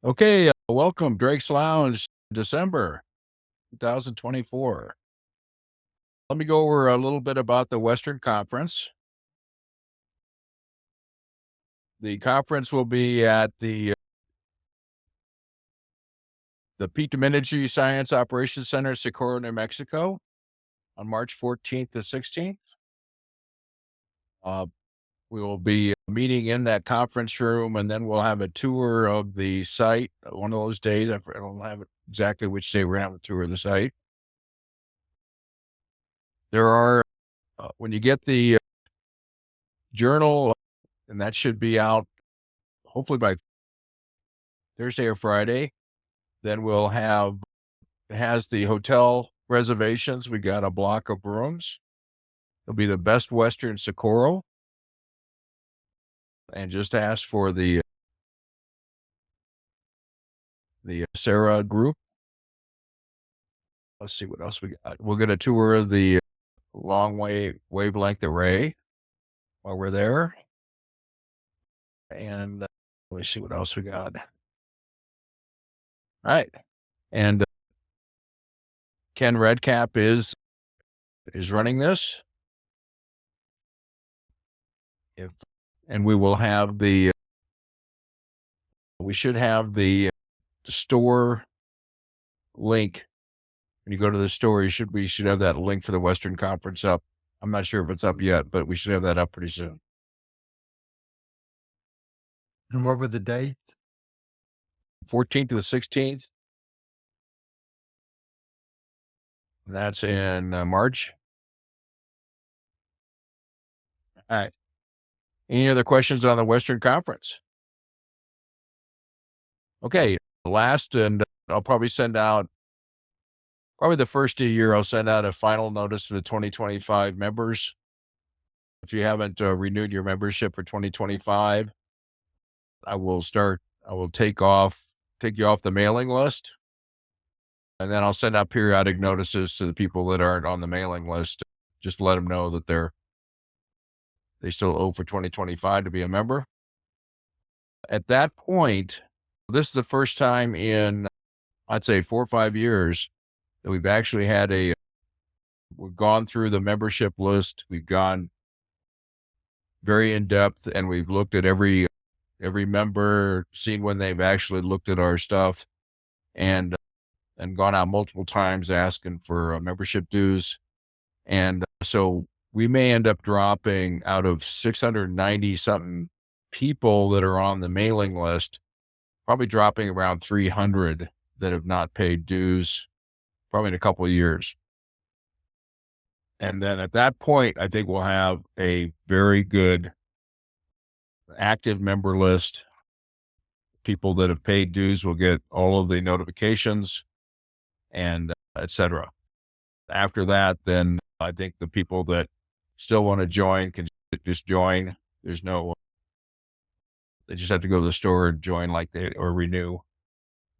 Okay, welcome Drake's Lounge, December 2024. Let me go over a little bit about the Western Conference. The conference will be at the Dimitri Science Operations Center, Socorro, New Mexico, on March 14th to 16th. We will be meeting in that conference room, and then we'll have a tour of the site one of those days. I don't have exactly which day we're going to have a tour of the site. There are, when you get the journal, and that should be out hopefully by Thursday or Friday, then we'll have, it has the hotel reservations. We got a block of rooms. It'll be the Best Western Socorro. And just ask for the SARA group. Let's see what else we got. We'll get a tour of the long wavelength array while we're there. And let me see what else we got. All right. And Ken Redcap is running this. And we will have we should have the store link. When you go to the store, we should have that link for the Western Conference up. I'm not sure if it's up yet, but we should have that up pretty soon. And what were the dates? 14th to the 16th. That's in March. All right. Any other questions on the Western Conference? Okay. Last, and I'll probably send out, probably the first of the year, I'll send out a final notice to the 2025 members. If you haven't renewed your membership for 2025, I will take you off the mailing list. And then I'll send out periodic notices to the people that aren't on the mailing list, just to let them know that they still owe for 2025 to be a member. At that point, this is the first time in, I'd say, 4 or 5 years that we've actually had we've gone through the membership list. We've gone very in depth, and we've looked at every member, seen when they've actually looked at our stuff, and gone out multiple times asking for membership dues. And so we may end up dropping, out of 690 something people that are on the mailing list, probably dropping around 300 that have not paid dues, probably in a couple of years. And then at that point, I think we'll have a very good active member list. People that have paid dues will get all of the notifications, and et cetera. After that, then I think the people that still want to join can just join. They just have to go to the store and join or renew,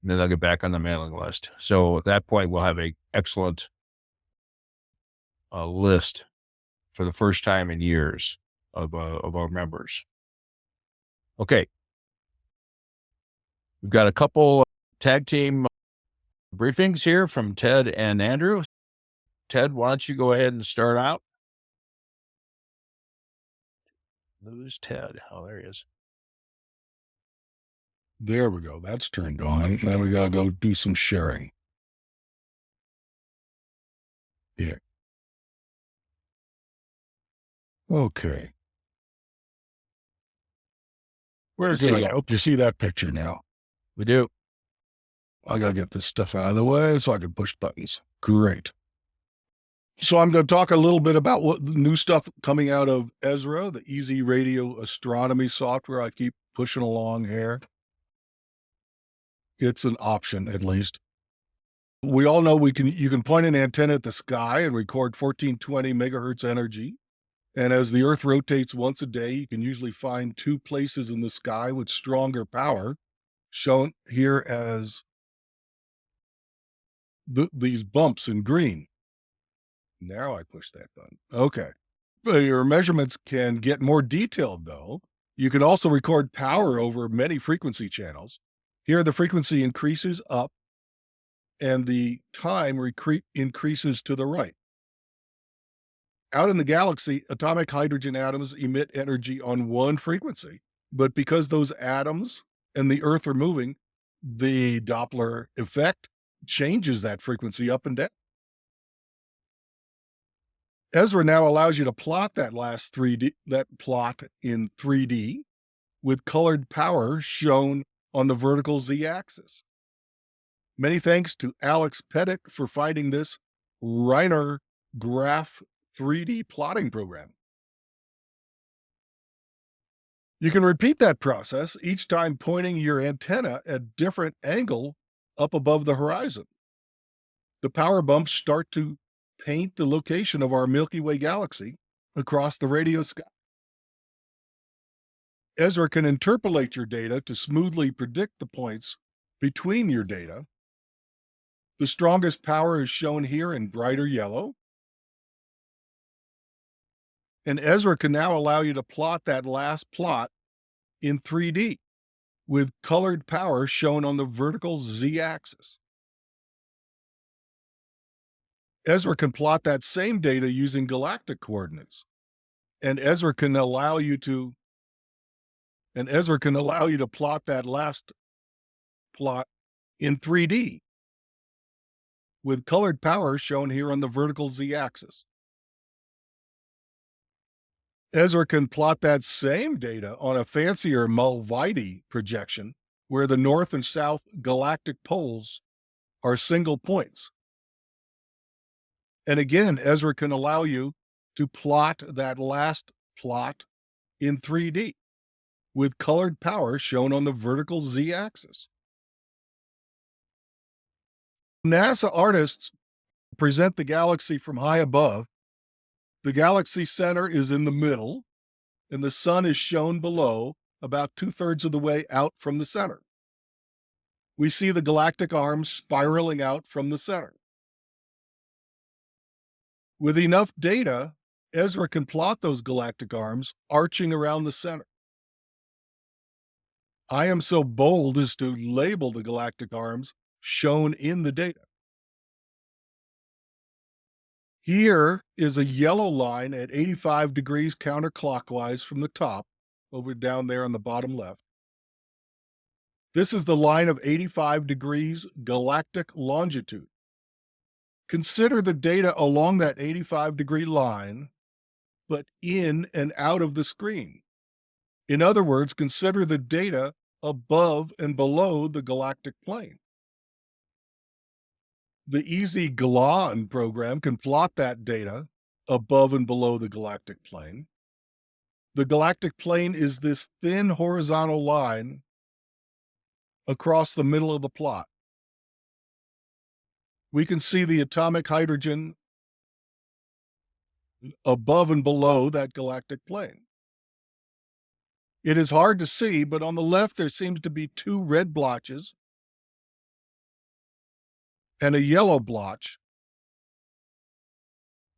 and then they'll get back on the mailing list. So at that point, we'll have a excellent list for the first time in years of our members. Okay. We've got a couple tag team briefings here from Ted and Andrew. Ted, why don't you go ahead and start out? Lose Ted. Oh, there he is. There we go. That's turned on. Now we gotta go do some sharing. Yeah. Okay. We're good. I hope you see that picture now. We do. I gotta get this stuff out of the way so I can push buttons. Great. So I'm going to talk a little bit about what the new stuff coming out of Ezra, the easy radio astronomy software I keep pushing along here. It's an option, at least. We all know you can point an antenna at the sky and record 1420 megahertz energy. And as the Earth rotates once a day, you can usually find 2 places in the sky with stronger power, shown here as these bumps in green. Now I push that button. Okay. Your measurements can get more detailed, though. You can also record power over many frequency channels. Here, the frequency increases up and the time increases to the right. Out in the galaxy, atomic hydrogen atoms emit energy on one frequency, but because those atoms and the Earth are moving, the Doppler effect changes that frequency up and down. Ezra now allows you to plot that plot in 3D with colored power shown on the vertical z-axis. Many thanks to Alex Pettit for finding this Reiner graph 3D plotting program. You can repeat that process each time pointing your antenna at a different angle up above the horizon. The power bumps start to paint the location of our Milky Way galaxy across the radio sky. Ezra can interpolate your data to smoothly predict the points between your data. The strongest power is shown here in brighter yellow. And Ezra can now allow you to plot that last plot in 3D with colored power shown on the vertical z-axis. Ezra can plot that same data using galactic coordinates. And Ezra can allow you to plot that last plot in 3D with colored power shown here on the vertical z-axis. Ezra can plot that same data on a fancier Mulvide projection where the north and south galactic poles are single points. And again, Ezra can allow you to plot that last plot in 3D with colored power shown on the vertical z-axis. NASA artists present the galaxy from high above. The galaxy center is in the middle, and the sun is shown below, about 2/3 of the way out from the center. We see the galactic arms spiraling out from the center. With enough data, Ezra can plot those galactic arms arching around the center. I am so bold as to label the galactic arms shown in the data. Here is a yellow line at 85 degrees counterclockwise from the top, over down there on the bottom left. This is the line of 85 degrees galactic longitude. Consider the data along that 85-degree line, but in and out of the screen. In other words, consider the data above and below the galactic plane. The Easy Glan program can plot that data above and below the galactic plane. The galactic plane is this thin horizontal line across the middle of the plot. We can see the atomic hydrogen above and below that galactic plane. It is hard to see, but on the left there seems to be two red blotches and a yellow blotch,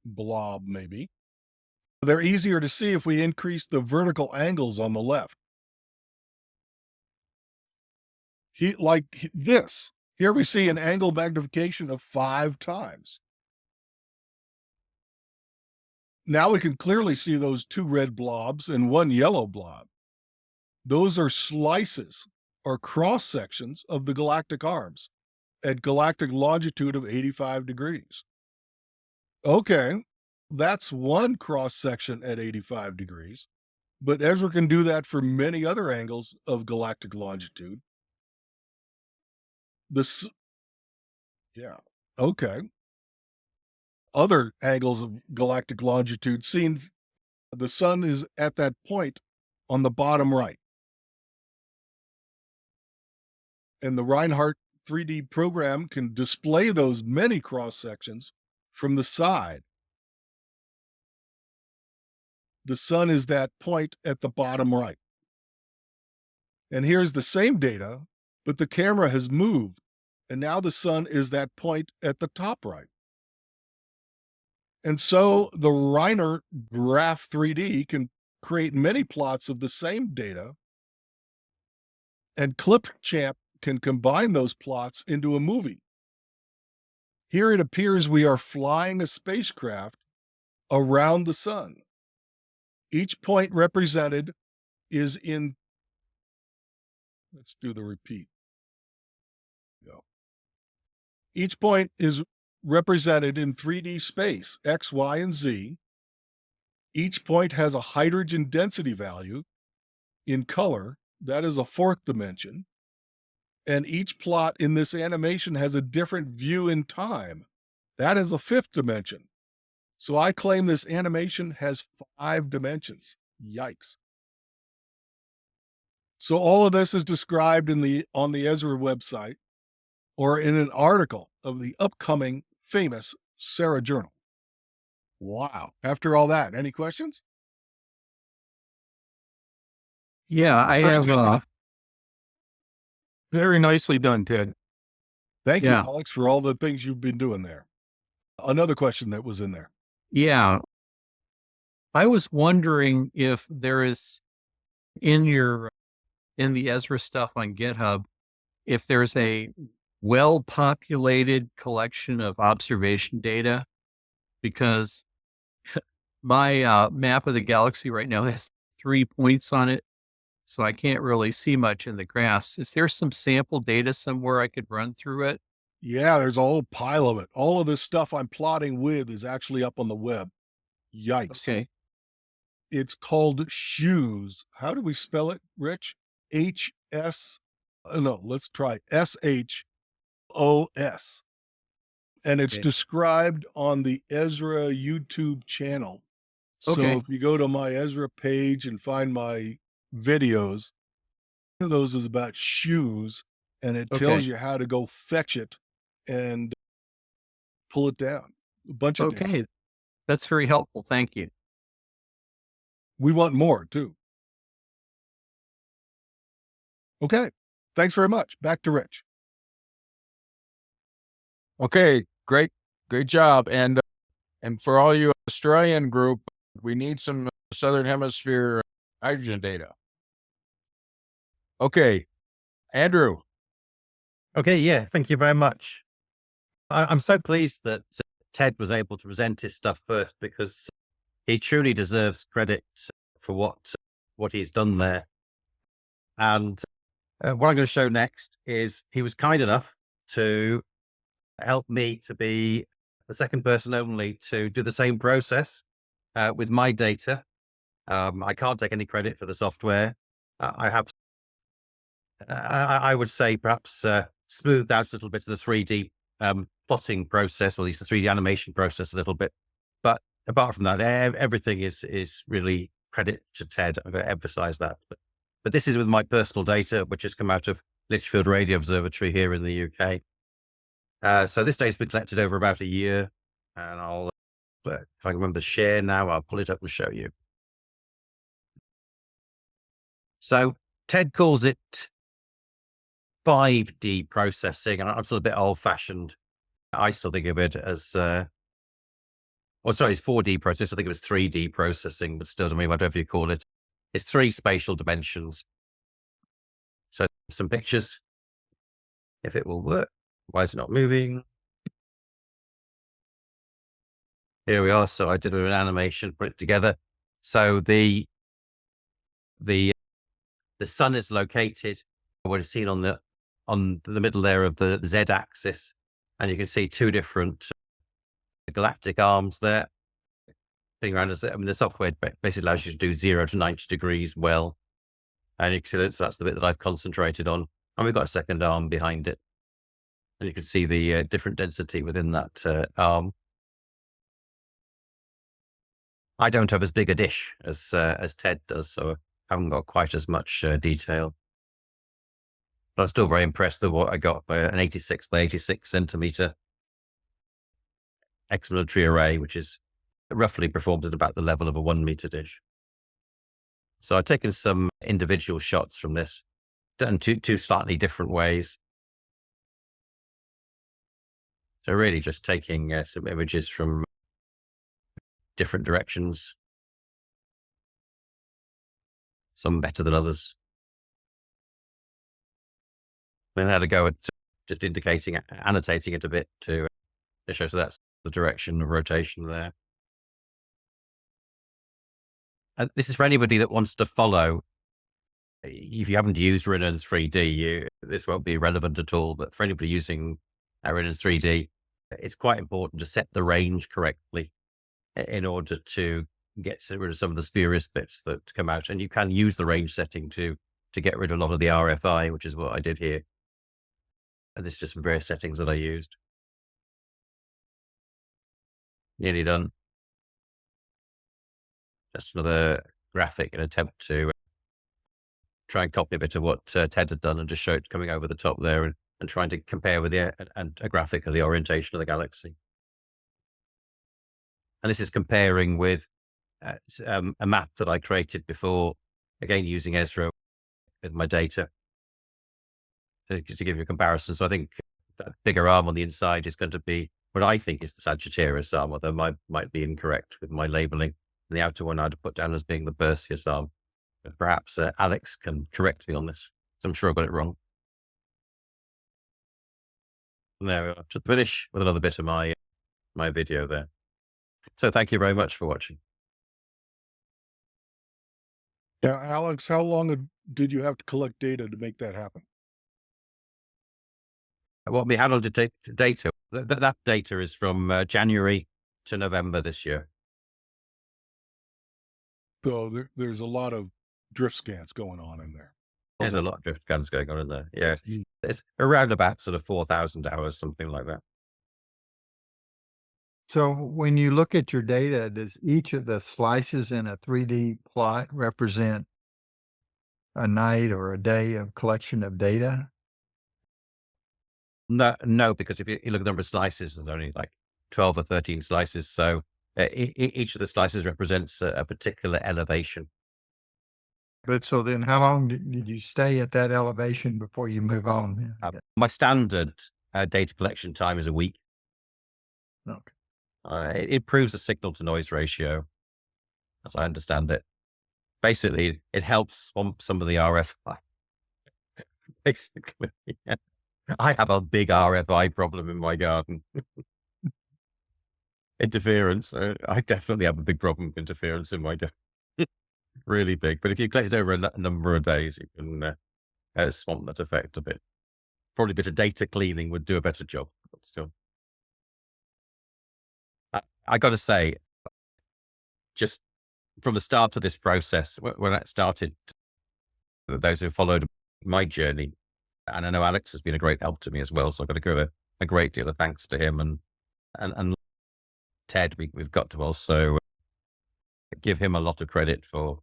blob maybe. They're easier to see if we increase the vertical angles on the left. Like this. Here we see an angle magnification of 5 times. Now we can clearly see those two red blobs and one yellow blob. Those are slices or cross sections of the galactic arms at galactic longitude of 85 degrees. Okay, that's one cross section at 85 degrees, but Ezra can do that for many other angles of galactic longitude. Okay. Other angles of galactic longitude seen, the sun is at that point on the bottom right. And the Reinhardt 3D program can display those many cross sections from the side. The sun is that point at the bottom right. And here's the same data, but the camera has moved, and now the sun is that point at the top right. And so the Reiner graph 3D can create many plots of the same data, and Clipchamp can combine those plots into a movie. Here it appears we are flying a spacecraft around the sun. Each point represented is in, let's do the repeat. Go. Each point is represented in 3D space, X, Y, and Z. Each point has a hydrogen density value in color. That is a fourth dimension. And each plot in this animation has a different view in time. That is a fifth dimension. So I claim this animation has 5 dimensions. Yikes. So all of this is described on the Ezra website or in an article of the upcoming famous SARA journal. Wow. After all that, any questions? Yeah, I have very nicely done, Ted. Thank you, Yeah. Alex, for all the things you've been doing there. Another question that was in there. Yeah. I was wondering if there is in the Ezra stuff on GitHub, if there's a well-populated collection of observation data, because my map of the galaxy right now has 3 points on it, so I can't really see much in the graphs. Is there some sample data somewhere I could run through it? Yeah, there's a whole pile of it. All of this stuff I'm plotting with is actually up on the web. Yikes. Okay. It's called Shoes. How do we spell it, Rich? H-S, no, let's try S-H-O-S. And it's Okay. described on the Ezra YouTube channel. So Okay. if you go to my Ezra page and find my videos, one of those is about shoes, and it tells Okay. you how to go fetch it and pull it down. A bunch of data. Okay. That's very helpful. Thank you. We want more too. Okay. Thanks very much. Back to Rich. Okay, great job. And for all you Australian group, we need some Southern Hemisphere hydrogen data. Okay, Andrew. Okay, yeah, thank you very much. I'm so pleased that Ted was able to present his stuff first, because he truly deserves credit for what he's done there. And what I'm going to show next is he was kind enough to help me to be the second person only to do the same process with my data. I can't take any credit for the software. I have, I would say, perhaps smoothed out a little bit of the 3D plotting process, or at least the 3D animation process a little bit. But apart from that, everything is really credit to Ted. I'm going to emphasize that. But this is with my personal data, which has come out of Lichfield Radio Observatory here in the UK. So this data's been collected over about a year, and I'll, if I can remember share now, I'll pull it up and show you. So Ted calls it 5D processing, and I'm still a bit old fashioned. I still think of it as, it's 4D process. I think it was 3D processing, but still, to me, whatever you call it, it's 3 spatial dimensions. So some pictures, if it will work. Why is it not moving? Here we are. So I did an animation, put it together. So the sun is located, what is seen on the middle there of the Z axis, and you can see 2 different galactic arms there. Around as, the software basically allows you to do 0 to 90 degrees well, and you can see that's the bit that I've concentrated on, and we've got a second arm behind it, and you can see the different density within that arm. I don't have as big a dish as Ted does, so I haven't got quite as much detail. But I'm still very impressed with what I got by an 86 by 86 centimeter explanatory array, which is roughly performs at about the level of a 1 meter dish. So I've taken some individual shots from this, done two slightly different ways. So really just taking some images from different directions, some better than others. then I had to go at just annotating it a bit to show. So that's the direction of rotation there. And this is for anybody that wants to follow. If you haven't used Renewal 3D, this won't be relevant at all. But for anybody using Renewal 3D, it's quite important to set the range correctly in order to get rid of some of the spurious bits that come out. And you can use the range setting to get rid of a lot of the RFI, which is what I did here. And this is just some various settings that I used. Nearly done. Just another graphic, an attempt to try and copy a bit of what Ted had done and just show it coming over the top there and trying to compare with a graphic of the orientation of the galaxy. And this is comparing with a map that I created before, again, using Ezra with my data to give you a comparison. So I think that bigger arm on the inside is going to be what I think is the Sagittarius arm, although I might be incorrect with my labeling. And the outer one I'd put down as being the Perseus arm. But perhaps Alex can correct me on this. So I'm sure I got it wrong. And there we are. To finish with another bit of my video there. So thank you very much for watching. Yeah, Alex, how long did you have to collect data to make that happen? What we handled data, that data is from January to November this year. So there's a lot of drift scans going on in there. There's a lot of drift scans going on in there. Yes. It's around about sort of 4,000 hours, something like that. So when you look at your data, does each of the slices in a 3D plot represent a night or a day of collection of data? No, because if you look at the number of slices, there's only like 12 or 13 slices. So each of the slices represents a particular elevation. But so then how long did you stay at that elevation before you move on? My standard data collection time is a week. Okay. It improves the signal to noise ratio, as I understand it. Basically, it helps swamp some of the RFI. Basically, yeah. I have a big RFI problem in my garden. Interference. I definitely have a big problem with interference in my garden. Really big. But if you collect it over a number of days, you can swamp that effect a bit. Probably a bit of data cleaning would do a better job, but still. I got to say, just from the start of this process, when it started, those who followed my journey, and I know Alex has been a great help to me as well, so I've got to give a great deal of thanks to him and Ted. We've got to also give him a lot of credit for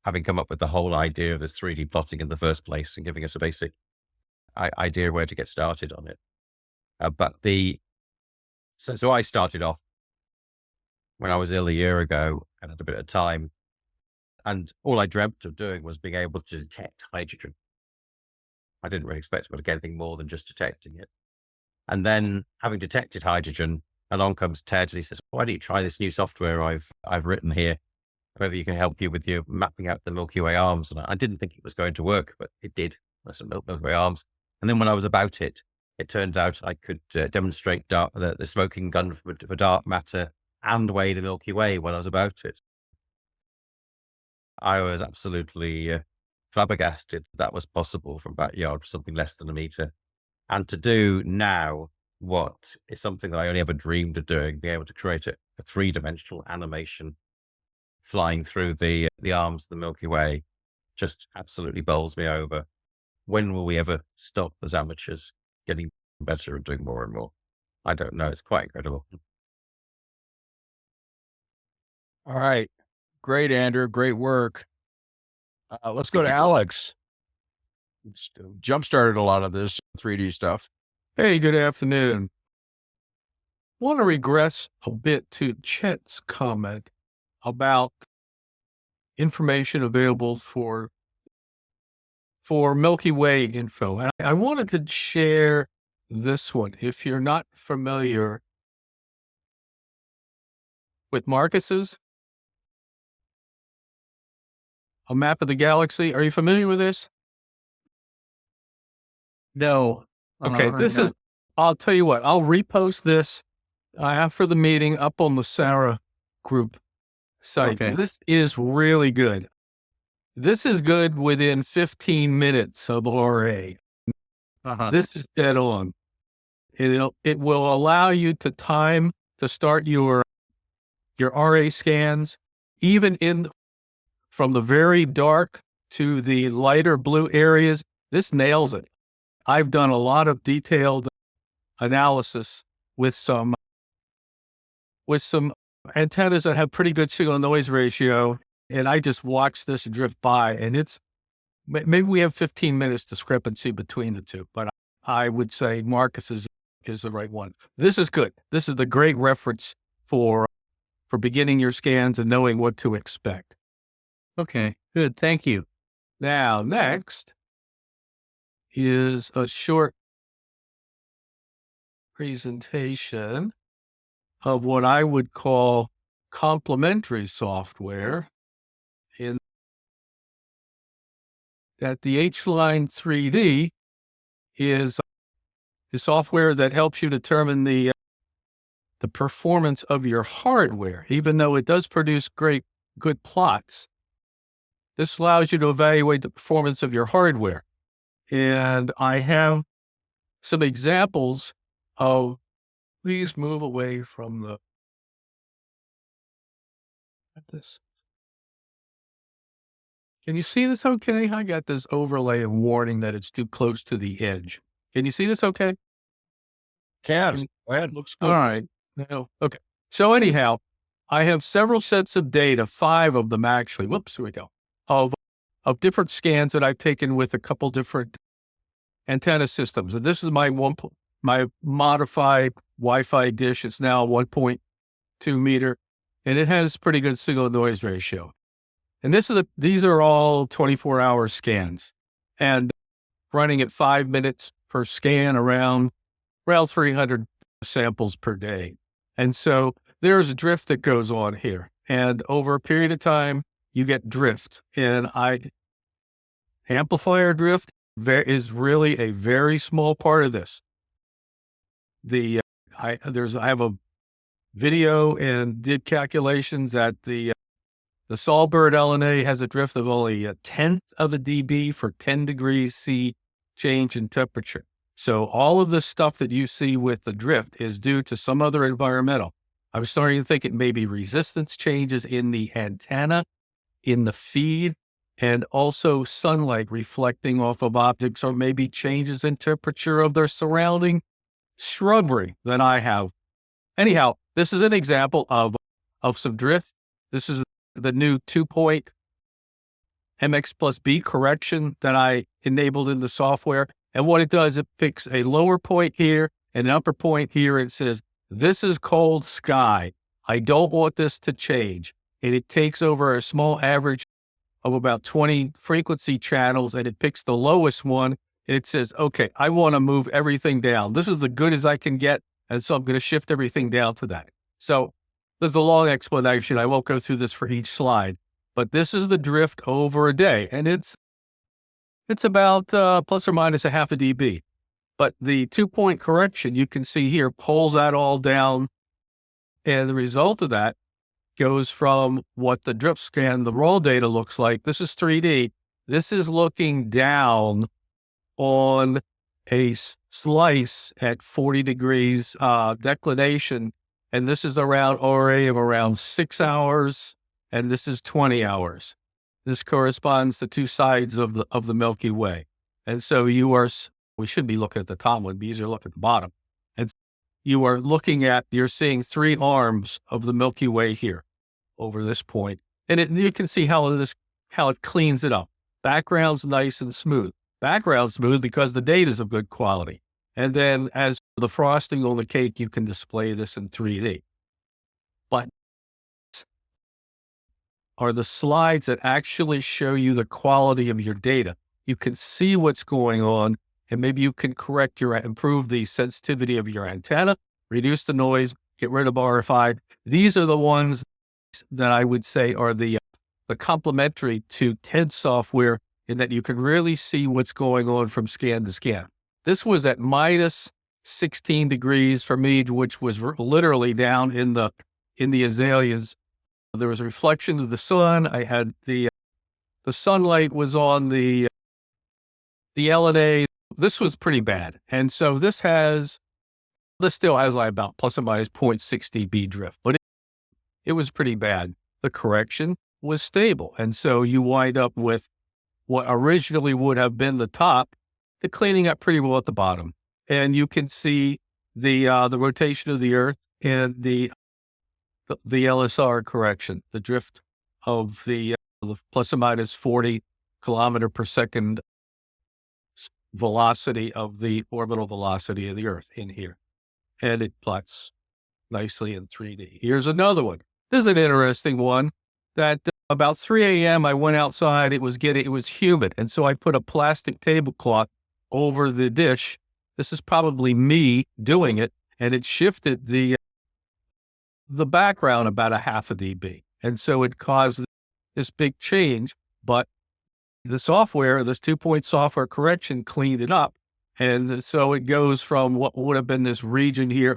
having come up with the whole idea of this 3D plotting in the first place and giving us a basic idea where to get started on it. So I started off when I was ill a year ago and had a bit of time, and all I dreamt of doing was being able to detect hydrogen. I didn't really expect to get anything more than just detecting it. And then, having detected hydrogen, along comes Ted and he says, "Why don't you try this new software I've written here? Maybe you can help you with your mapping out the Milky Way arms." And I didn't think it was going to work, but it did. There's some Milky Way arms. And then when I was about it, it turns out I could demonstrate the smoking gun for dark matter and weigh the Milky Way when I was about it. I was absolutely flabbergasted that was possible from backyard for something less than a meter. And to do now what is something that I only ever dreamed of doing, be able to create a three-dimensional animation flying through the arms of the Milky Way, just absolutely bowls me over. When will we ever stop as amateurs getting better and doing more and more? I don't know. It's quite incredible. All right. Great, Andrew. Great work. Let's go to Alex. Jump started a lot of this 3D stuff. Hey, good afternoon. Want to regress a bit to Chet's comment about information available for Milky Way info. And I wanted to share this one. If you're not familiar with Marcus's A Map of the Galaxy, are you familiar with this? No. Okay, this is, I'll tell you what, I'll repost this after the meeting up on the SARA group site. Okay. This is really good. This is good within 15 minutes of RA. This is dead on. It will allow you to time to start your RA scans, even from the very dark to the lighter blue areas. This nails it. I've done a lot of detailed analysis with some antennas that have pretty good signal noise ratio, and I just watched this drift by, and it's maybe we have 15 minutes discrepancy between the two, but I would say Marcus is the right one. This is good. This is the great reference for beginning your scans and knowing what to expect. Okay, good. Thank you. Now, next is a short presentation of what I would call complementary software in that the H-Line 3D is the software that helps you determine the performance of your hardware. Even though it does produce good plots, this allows you to evaluate the performance of your hardware. And I have some examples of, please move away from this. Can you see this okay? I got this overlay of warning that it's too close to the edge. Can you see this okay? Can. Go ahead. Looks good. All right. No. Okay. So anyhow, I have several sets of data, 5 of them actually. Whoops, here we go. Of different scans that I've taken with a couple different antenna systems. And this is my modified Wi-Fi dish. It's now 1.2 meter, and it has pretty good signal noise ratio. And these are all 24-hour scans, and running at 5 minutes per scan, around 300 samples per day. And so there's a drift that goes on here. And over a period of time, you get drift. And amplifier drift is really a very small part of this. I have a video and did calculations that the Sawbird LNA has a drift of only 1/10 of a dB for 10 degrees C change in temperature. So all of the stuff that you see with the drift is due to some other environmental. I was starting to think it may be resistance changes in the antenna, in the feed, and also sunlight reflecting off of objects, or maybe changes in temperature of their surrounding shrubbery that I have. Anyhow, this is an example of some drift. This is the new 2-point MX plus B correction that I enabled in the software. And what it does, it picks a lower point here and an upper point here. It says, this is cold sky. I don't want this to change. And it takes over a small average of about 20 frequency channels, and it picks the lowest one. And it says, okay, I want to move everything down. This is the good as I can get. And so I'm going to shift everything down to that. So there's the long explanation. I won't go through this for each slide, but this is the drift over a day. And it's about plus or minus 0.5 dB. But the 2-point correction you can see here pulls that all down. And the result of that goes from what the drift scan, the raw data looks like. This is 3D. This is looking down on a slice at 40 degrees declination. And this is around RA of around 6 hours. And this is 20 hours. This corresponds to 2 sides of the Milky Way. And so we should be looking at the top one, it'd be easier to look at the bottom. And you're seeing 3 arms of the Milky Way here over this point. And you can see how it cleans it up. Background's nice and smooth. Background's smooth because the data is of good quality. And then as the frosting on the cake, you can display this in 3D. But are the slides that actually show you the quality of your data. You can see what's going on, and maybe you can improve the sensitivity of your antenna, reduce the noise, get rid of RFI. These are the ones that I would say are the complementary to TED software, in that you can really see what's going on from scan to scan. This was at minus 16 degrees for me, which was literally down in the azaleas. There was a reflection of the sun. I had the sunlight was on the LNA. This was pretty bad. And so this still has like about plus or minus 0.6 dB drift, but it was pretty bad. The correction was stable. And so you wind up with what originally would have been the top, the cleaning up pretty well at the bottom. And you can see the rotation of the Earth and the LSR correction, the drift of the plus or minus 40 kilometer per second velocity of the orbital velocity of the Earth in here. And it plots nicely in 3D. Here's another one. This is an interesting one that about 3 a.m. I went outside. It was humid. And so I put a plastic tablecloth over the dish. This is probably me doing it. And it shifted the background about a half a dB. And so it caused this big change, but the software, this 2-point software correction cleaned it up. And so it goes from what would have been this region here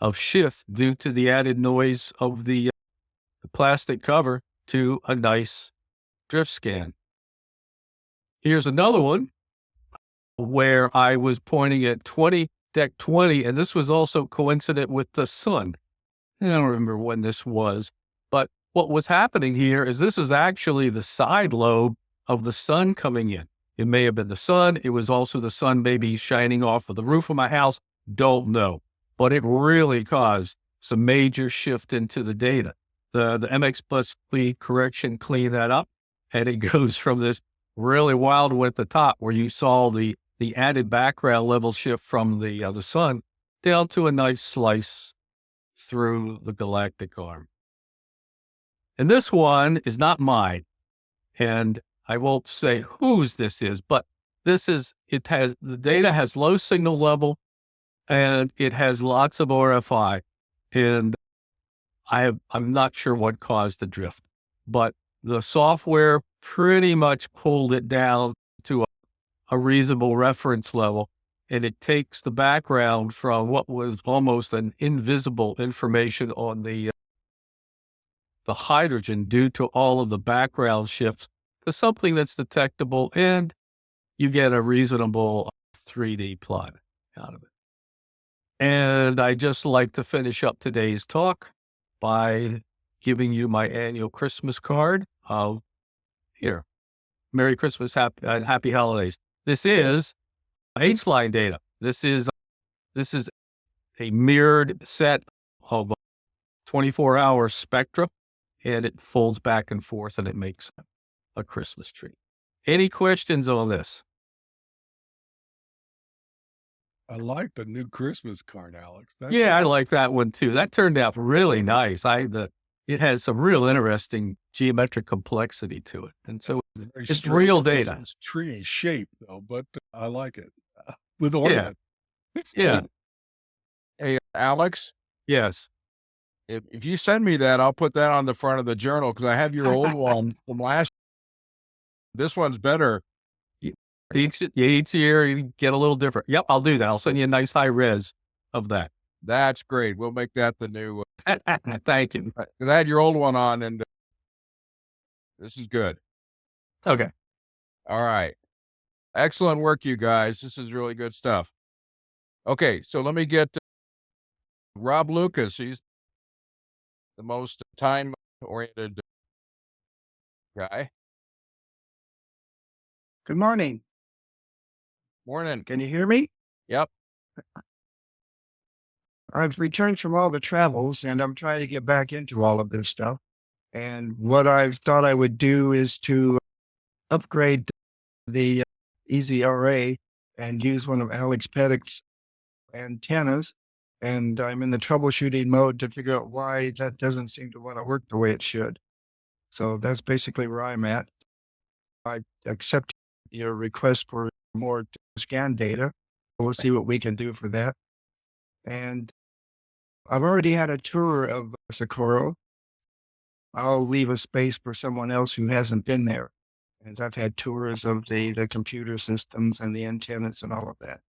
of shift due to the added noise of the plastic cover to a nice drift scan. Here's another one where I was pointing at deck 20, and this was also coincident with the sun. I don't remember when this was, but what was happening here is this is actually the side lobe of the sun coming in. It may have been the sun. It was also the sun maybe shining off of the roof of my house. Don't know, but it really caused some major shift into the data. The MX plus P correction cleaned that up, and it goes from this really wild one at the top where you saw the added background level shift from the sun down to a nice slice through the galactic arm. And this one is not mine, and I won't say whose this is, but the data has low signal level and it has lots of RFI, and I'm not sure what caused the drift, but the software pretty much pulled it down to a reasonable reference level, and it takes the background from what was almost an invisible information on the hydrogen due to all of the background shifts to something that's detectable, and you get a reasonable 3D plot out of it. And I just like to finish up today's talk by giving you my annual Christmas card of here. Merry Christmas, happy holidays. This is H-line data. This is a mirrored set of 24-hour spectra, and it folds back and forth and it makes a Christmas tree. Any questions on this? I like the new Christmas card, Alex. I like that one too. That turned out really nice. It has some real interesting geometric complexity to it. And so it's real data. It's tree shape though, but I like it with ornament. Yeah. Hey, Alex, Yes. if you send me that, I'll put that on the front of the journal because I have your old one from last. This one's better. Each year you get a little different. Yep, I'll do that. I'll send you a nice high res of that. That's great. We'll make that the new. Thank you. Because I had your old one on, and this is good. Okay. All right. Excellent work, you guys. This is really good stuff. Okay, so let me get Rob Lucas. He's the most time-oriented guy. Good morning. Morning. Can you hear me? Yep. I've returned from all the travels and I'm trying to get back into all of this stuff. And what I've thought I would do is to upgrade the Easy Array and use one of Alex Pettick's antennas. And I'm in the troubleshooting mode to figure out why that doesn't seem to want to work the way it should. So that's basically where I'm at. I accept your request for more scan data. We'll see what we can do for that. And I've already had a tour of Socorro. I'll leave a space for someone else who hasn't been there. And I've had tours of the computer systems and the antennas and all of that.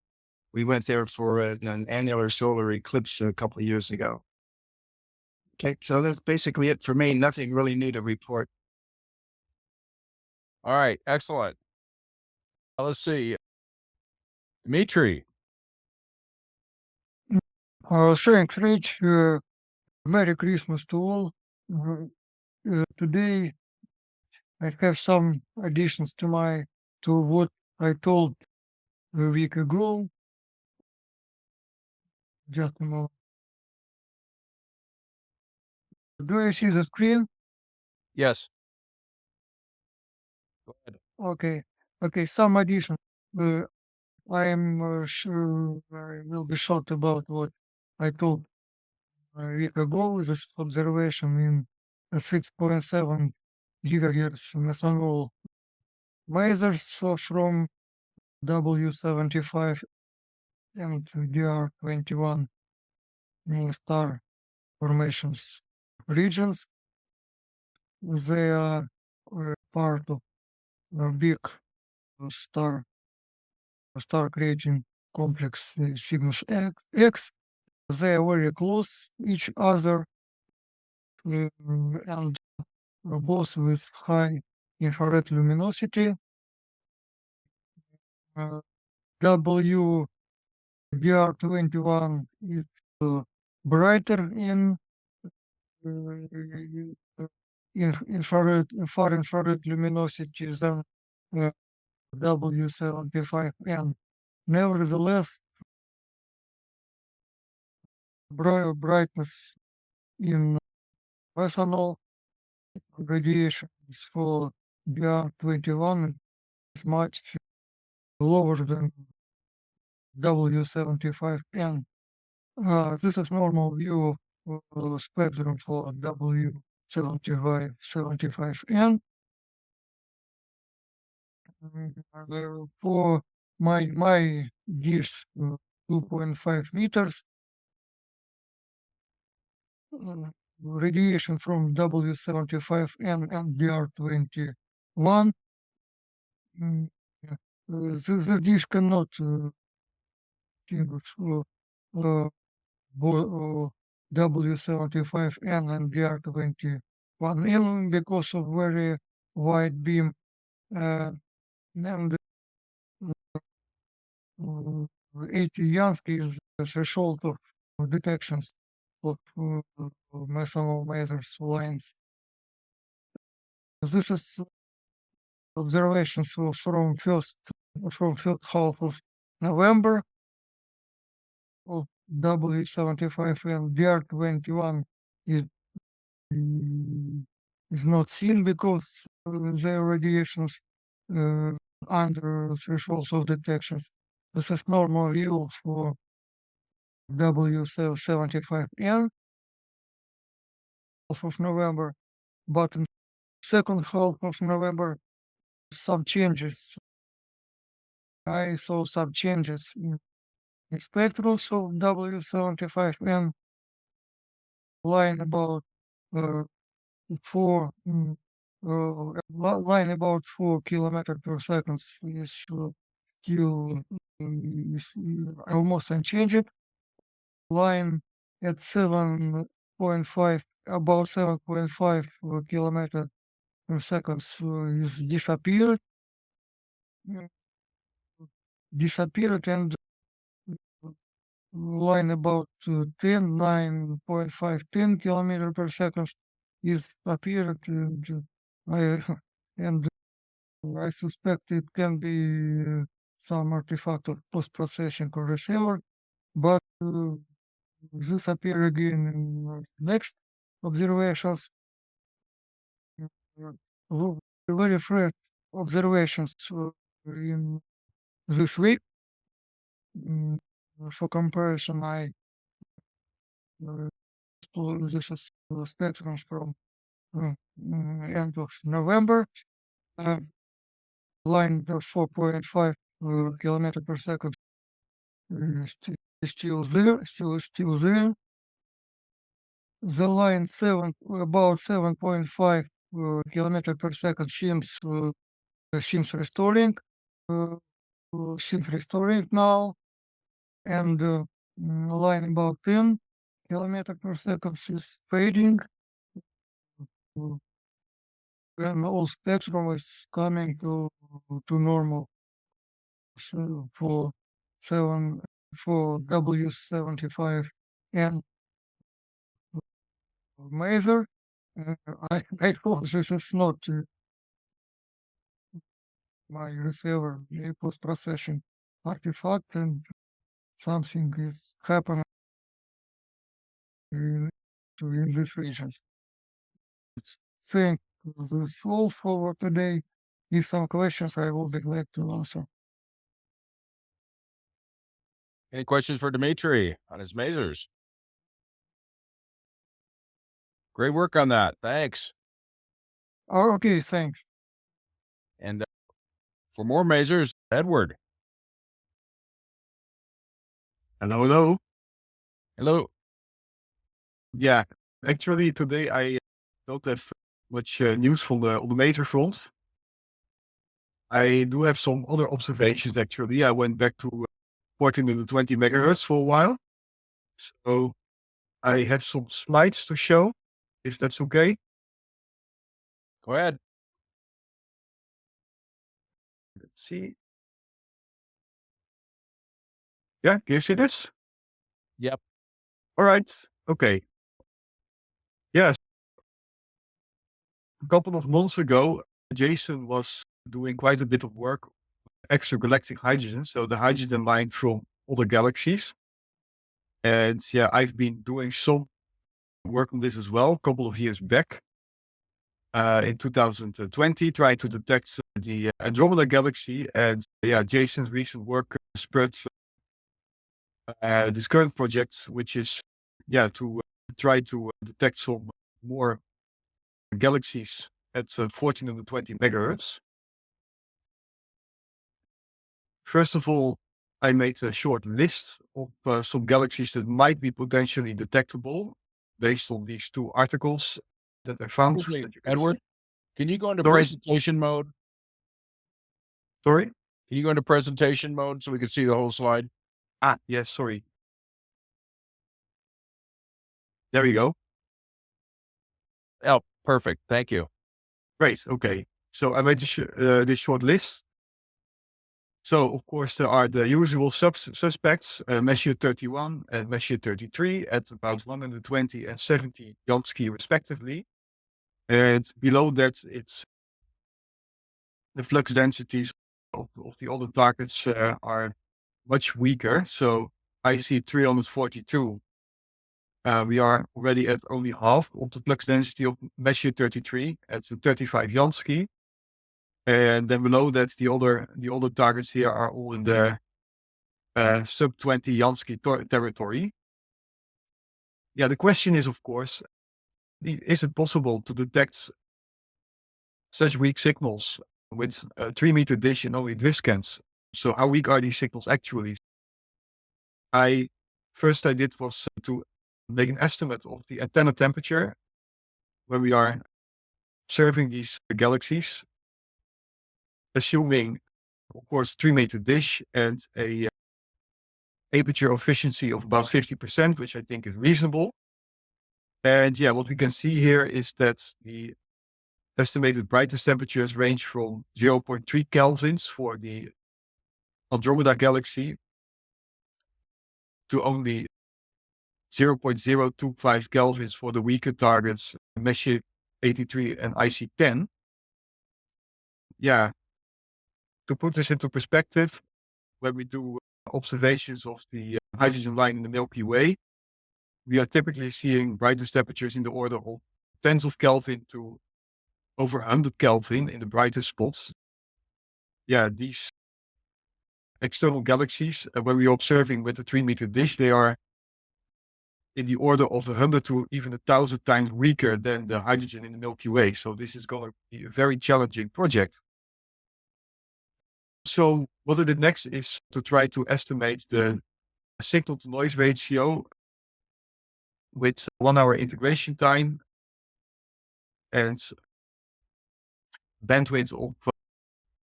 We went there for an annular solar eclipse a couple of years ago. Okay, so that's basically it for me. Nothing really new to report. All right. Excellent. Let's see. Dimitri. Thanks, Rich. Merry Christmas to all. Today I have some additions to what I told a week ago. Just a moment. Do you see the screen? Yes. Go ahead. Okay. Some additions. I am sure I will be short about what I told a week ago. This observation in a 6.7 gigahertz methanol lasers from W75 and DR21 star formations regions. They are part of a big star creating complex Cygnus X. They are very close each other and both with high infrared luminosity. WDR21 is brighter in far infrared luminosity than W75, and nevertheless, brightness in methanol radiation for DR21 is much lower than W75N. This is normal view of spectrum for W75N. For my dish, 2.5 meters, radiation from W75N and DR21. The dish cannot distinguish W75N and DR21 even because of very wide beam and 80 Yansky is the threshold of detections of methanol lasers lines. This is observations from first half of November of W75 and DR21 is not seen because their radiations under thresholds of detections. This is normal view for W75N half of November, but in second half of November, some changes. I saw some changes in spectrals of W75N line about 4 line about 4 kilometers per second is still is almost unchanged. Line at 7.5 about 7.5 kilometers per second is disappeared and line about 10 kilometers per second is appeared and I suspect it can be some artifact of post-processing or receiver, but this appear again in next observations. Very fresh observations in this week. For comparison, this is spectrums from end of November. Line 4.5 kilometer per second is still there. The line about 7.5 kilometer per second seems restoring now. and line about 10 kilometer per second is fading. When all spectrum is coming to normal. So for W75 and Maser, I hope this is not my receiver post processing artifact and something is happening in these regions. Thank that's all for today. If some questions, I will be glad to answer. Any questions for Dimitri on his masers? Great work on that. Thanks. Oh, okay, thanks. And for more masers, Edward. Hello. Hello. Yeah, actually today I don't have much news from on the major front. I do have some other observations actually. I went back to 1420 megahertz for a while. So I have some slides to show, if that's okay. Go ahead. Let's see. Yeah, can you see this? Yep. All right. Okay. Yes. A couple of months ago, Jason was doing quite a bit of work, extragalactic hydrogen, so the hydrogen line from other galaxies. And yeah, I've been doing some work on this as well, a couple of years back. In 2020, trying to detect the Andromeda galaxy. And yeah, Jason's recent work spread this current project, which is to try to detect some more galaxies at 1420 megahertz. First of all, I made a short list of some galaxies that might be potentially detectable based on these two articles that I found. Actually, Edward, can you go into Sorry? presentation mode? Sorry? Can you go into presentation mode so we can see the whole slide? Yes, sorry. There we go. Oh, perfect. Thank you. Great. Okay. So I made this short list. So of course there are the usual suspects, Messier 31 and Messier 33 at about 120 and 70 Jansky respectively. And below that, it's the flux densities of the other targets are much weaker. So I see 342. We are already at only half of the flux density of Messier 33 at 35 Jansky. And then below that, the other targets here are all in the sub 20 Jansky territory. Yeah, the question is, of course, is it possible to detect such weak signals with a 3-meter dish and only drift scans? So how weak are these signals actually? First I did was to make an estimate of the antenna temperature when we are observing these galaxies, assuming, of course, 3-meter dish and a aperture efficiency of about 50%, which I think is reasonable. And yeah, what we can see here is that the estimated brightness temperatures range from 0.3 kelvins for the Andromeda galaxy to only 0.025 kelvins for the weaker targets, Messier 83 and IC10. Yeah, to put this into perspective, when we do observations of the hydrogen line in the Milky Way, we are typically seeing brightness temperatures in the order of tens of Kelvin to over 100 Kelvin in the brightest spots. Yeah, these external galaxies, when we are observing with a 3-meter dish, they are in the order of 100 to even 1,000 times weaker than the hydrogen in the Milky Way. So this is going to be a very challenging project. So what I did next is to try to estimate the signal to noise ratio with 1 hour integration time and bandwidth of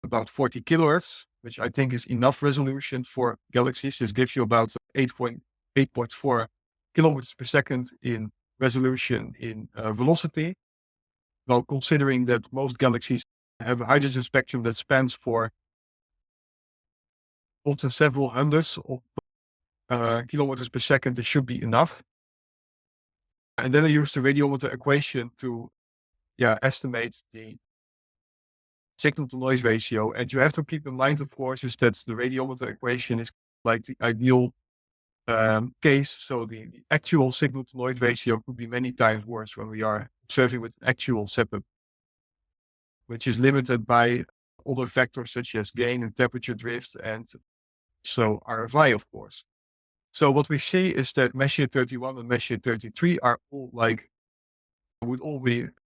about 40 kilohertz. which I think is enough resolution for galaxies. This gives you about 8.4 kilometers per second in resolution in velocity. Well, considering that most galaxies have a hydrogen spectrum that spans for also several hundreds of kilometers per second, it should be enough. And then I use the radiometer equation to estimate the signal to noise ratio. And you have to keep in mind, of course, is that the radiometer equation is like the ideal case. So the actual signal to noise ratio could be many times worse when we are observing with an actual setup, which is limited by other factors such as gain and temperature drift, and so RFI, of course. So what we see is that Messier 31 and Messier 33 are all would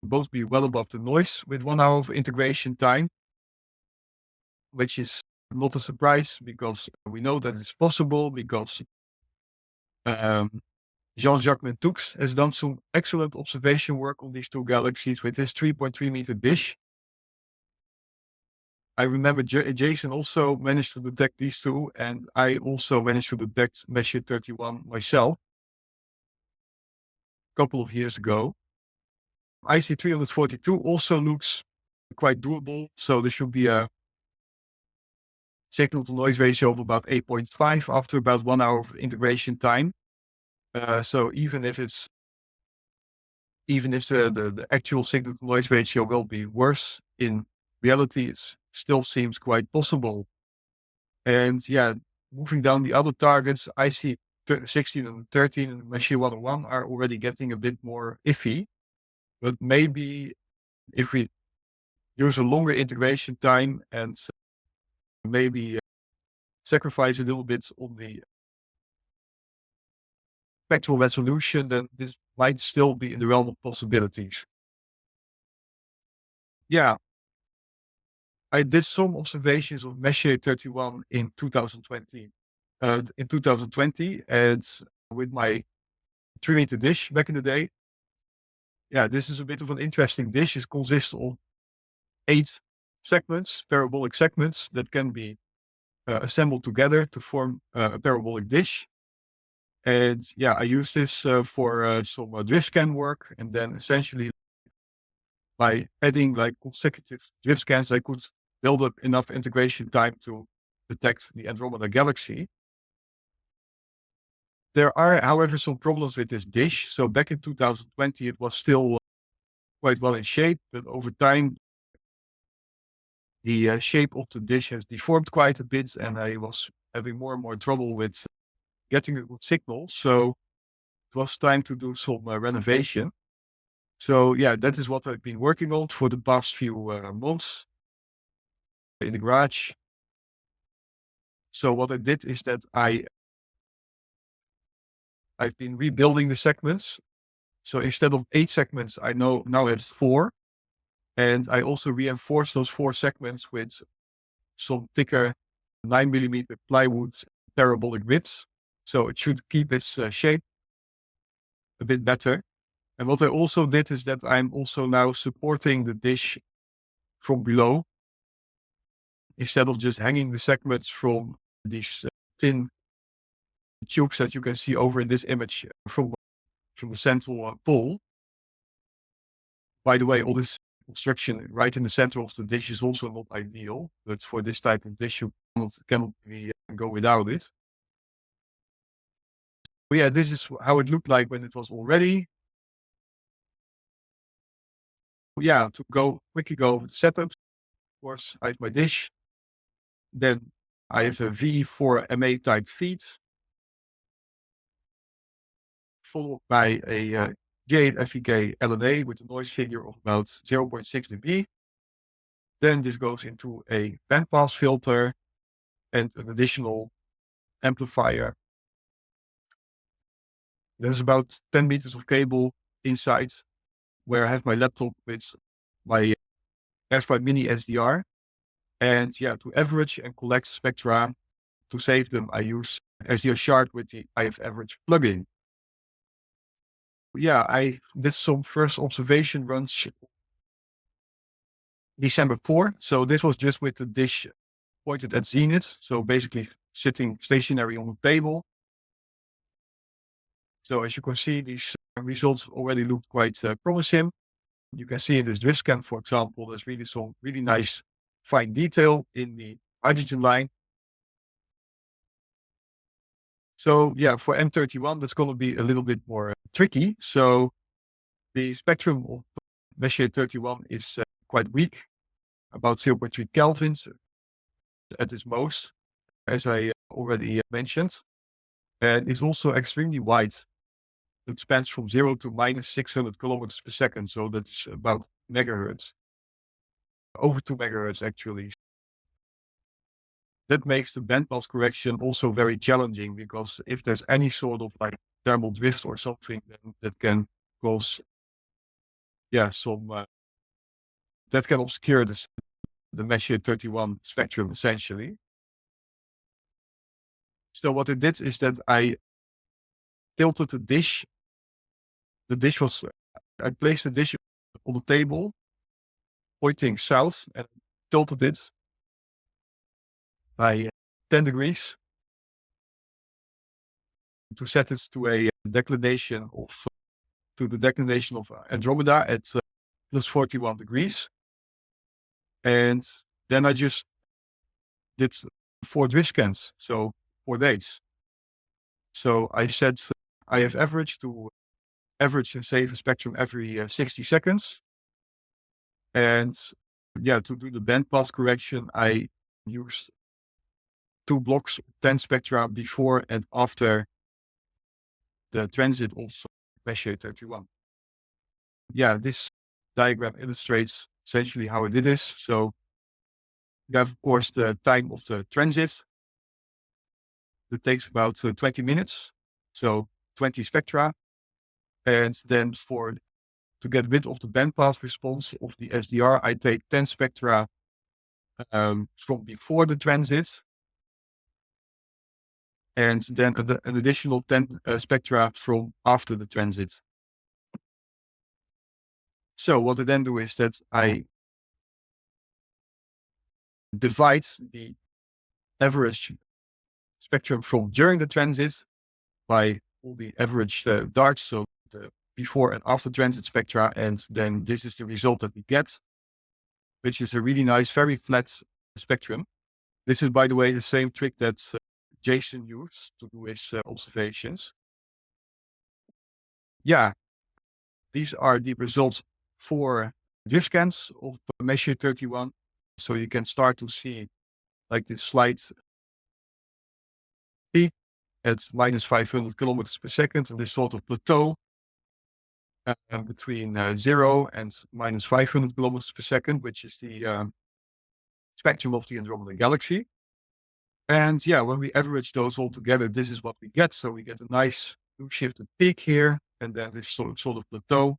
both be well above the noise with 1 hour of integration time, which is not a surprise because we know that it's possible because Jean-Jacques Mentoux has done some excellent observation work on these two galaxies with his 3.3 meter dish. I remember Jason also managed to detect these two, and I also managed to detect Messier 31 myself a couple of years ago. IC 342 also looks quite doable, so there should be a signal to noise ratio of about 8.5 after about 1 hour of integration time. So even if the actual signal to noise ratio will be worse, in reality it still seems quite possible. And moving down the other targets, IC 16 and 13 and Messier 101 are already getting a bit more iffy. But maybe if we use a longer integration time and maybe sacrifice a little bit on the spectral resolution, then this might still be in the realm of possibilities. Yeah. I did some observations of Messier 31 in 2020. And with my 3 meter dish back in the day. Yeah, this is a bit of an interesting dish. It consists of 8 segments, parabolic segments that can be assembled together to form a parabolic dish. And I use this for some drift scan work. And then essentially by adding like consecutive drift scans, I could build up enough integration time to detect the Andromeda galaxy. There are, however, some problems with this dish. So back in 2020, it was still quite well in shape, but over time, the shape of the dish has deformed quite a bit, and I was having more and more trouble with getting a good signal. So it was time to do some renovation. So that is what I've been working on for the past few months in the garage. So what I did is that I've been rebuilding the segments. So instead of 8 segments, I now have 4. And I also reinforced those 4 segments with some thicker 9mm plywood parabolic ribs. So it should keep its shape a bit better. And what I also did is that I'm also now supporting the dish from below, instead of just hanging the segments from these thin tubes that you can see over in this image from the central pole. By the way, all this construction right in the center of the dish is also not ideal, but for this type of dish, you cannot really go without it. But this is how it looked like when it was all ready. To quickly go over the setup. Of course, I have my dish. Then I have a V4MA type feed, followed by a J8 FEK LNA with a noise figure of about 0.6 dB. Then this goes into a bandpass filter and an additional amplifier. There's about 10 meters of cable inside where I have my laptop with my Ezra mini SDR. And to average and collect spectra, to save them, I use SDR Shard with the IF Average plugin. I did some first observation runs December 4. So this was just with the dish pointed at zenith. So basically sitting stationary on the table. So as you can see, these results already look quite promising. You can see in this drift scan, for example, there's really some really nice fine detail in the hydrogen line. So yeah, for M31, that's going to be a little bit more tricky. So the spectrum of Messier 31 is quite weak, about 0.3 kelvins at its most, as I already mentioned. And it's also extremely wide. It spans from 0 to minus 600 kilometers per second. So that's about megahertz, over 2 megahertz actually. That makes the bandpass correction also very challenging, because if there's any sort of like thermal drift or something, then that can cause, that can obscure the Messier 31 spectrum essentially. So what I did is that I tilted the dish. I placed the dish on the table, pointing south, and tilted it by 10 degrees to set it to a declination of Andromeda at plus 41 degrees. And then I just did 4 drift scans, so 4 days. So I said I have averaged and save a spectrum every 60 seconds. And to do the bandpass correction, I used 2 blocks of 10 spectra before and after the transit of Messier 31. This diagram illustrates essentially how I did this. So you have, of course, the time of the transit. That takes about 20 minutes. So 20 spectra. And then to get rid of the bandpass response of the SDR, I take 10 spectra from before the transit. And then an additional 10 spectra from after the transit. So what I then do is that I divide the average spectrum from during the transit by all the average darks, so the before and after transit spectra, and then this is the result that we get, which is a really nice, very flat spectrum. This is, by the way, the same trick that Jason used to do his observations. These are the results for drift scans of Messier 31. So you can start to see like this slight peak at minus 500 kilometers per second, and this sort of plateau between 0 and minus 500 kilometers per second, which is the spectrum of the Andromeda galaxy. And when we average those all together, this is what we get. So we get a nice shifted peak here, and then this sort of plateau.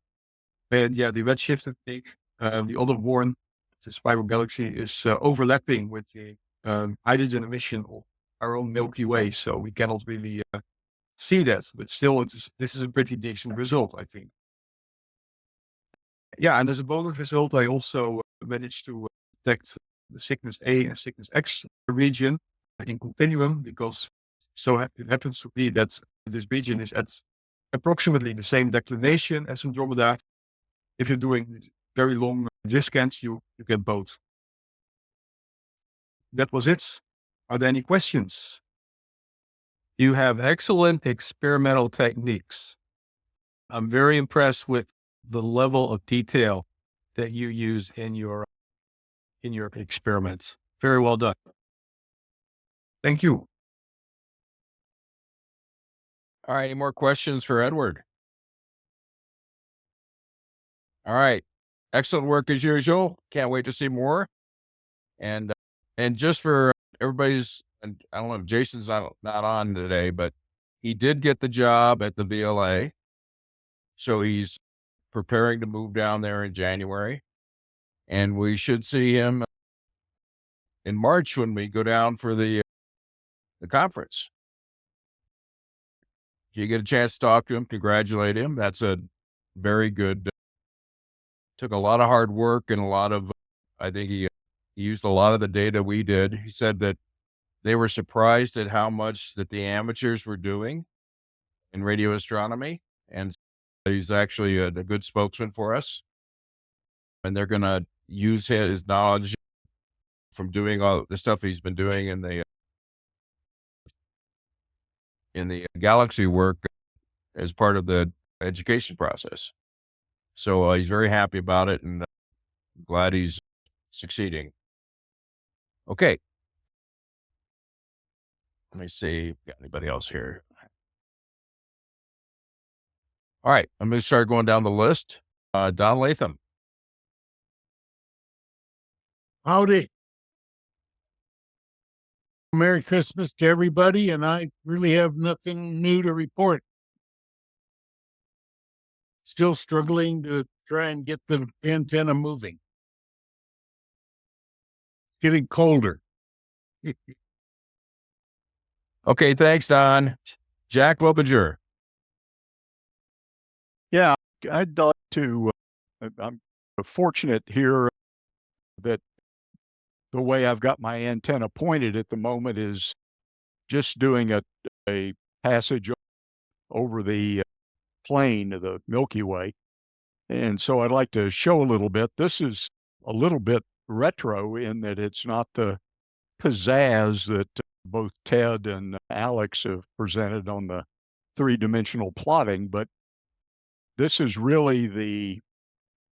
And the redshifted peak, the Osborne, the spiral galaxy, is overlapping with the hydrogen emission of our own Milky Way. So we cannot really see that, but still, this is a pretty decent result, I think. And as a bonus result, I also managed to detect the Cygnus A and Cygnus X region in continuum, because it happens to be that this region is at approximately the same declination as Andromeda. If you're doing very long drift scans, you get both. That was it. Are there any questions? You have excellent experimental techniques. I'm very impressed with the level of detail that you use in your experiments. Very well done. Thank you. All right. Any more questions for Edward? All right. Excellent work as usual. Can't wait to see more. And just for everybody's, and I don't know if Jason's not on today, but he did get the job at the VLA. So he's preparing to move down there in January. And we should see him in March when we go down for the conference. You get a chance to talk to him, congratulate him. That's a very good, took a lot of hard work and a lot of, I think he He used a lot of the data we did. He said that they were surprised at how much that the amateurs were doing in radio astronomy. And he's actually a good spokesman for us. And they're going to use his knowledge from doing all the stuff he's been doing in the galaxy work as part of the education process. So he's very happy about it, and glad he's succeeding. Okay. Let me see. Got anybody else here? All right. I'm going to start going down the list. Don Latham. Howdy. Merry Christmas to everybody, and I really have nothing new to report. Still struggling to try and get the antenna moving. It's getting colder. Okay. Thanks, Don. Jack Lobinger. Yeah, I'd like to, I'm fortunate here that the way I've got my antenna pointed at the moment is just doing a passage over the plane of the Milky Way. And so I'd like to show a little bit. This is a little bit retro in that it's not the pizzazz that both Ted and Alex have presented on the three-dimensional plotting, but this is really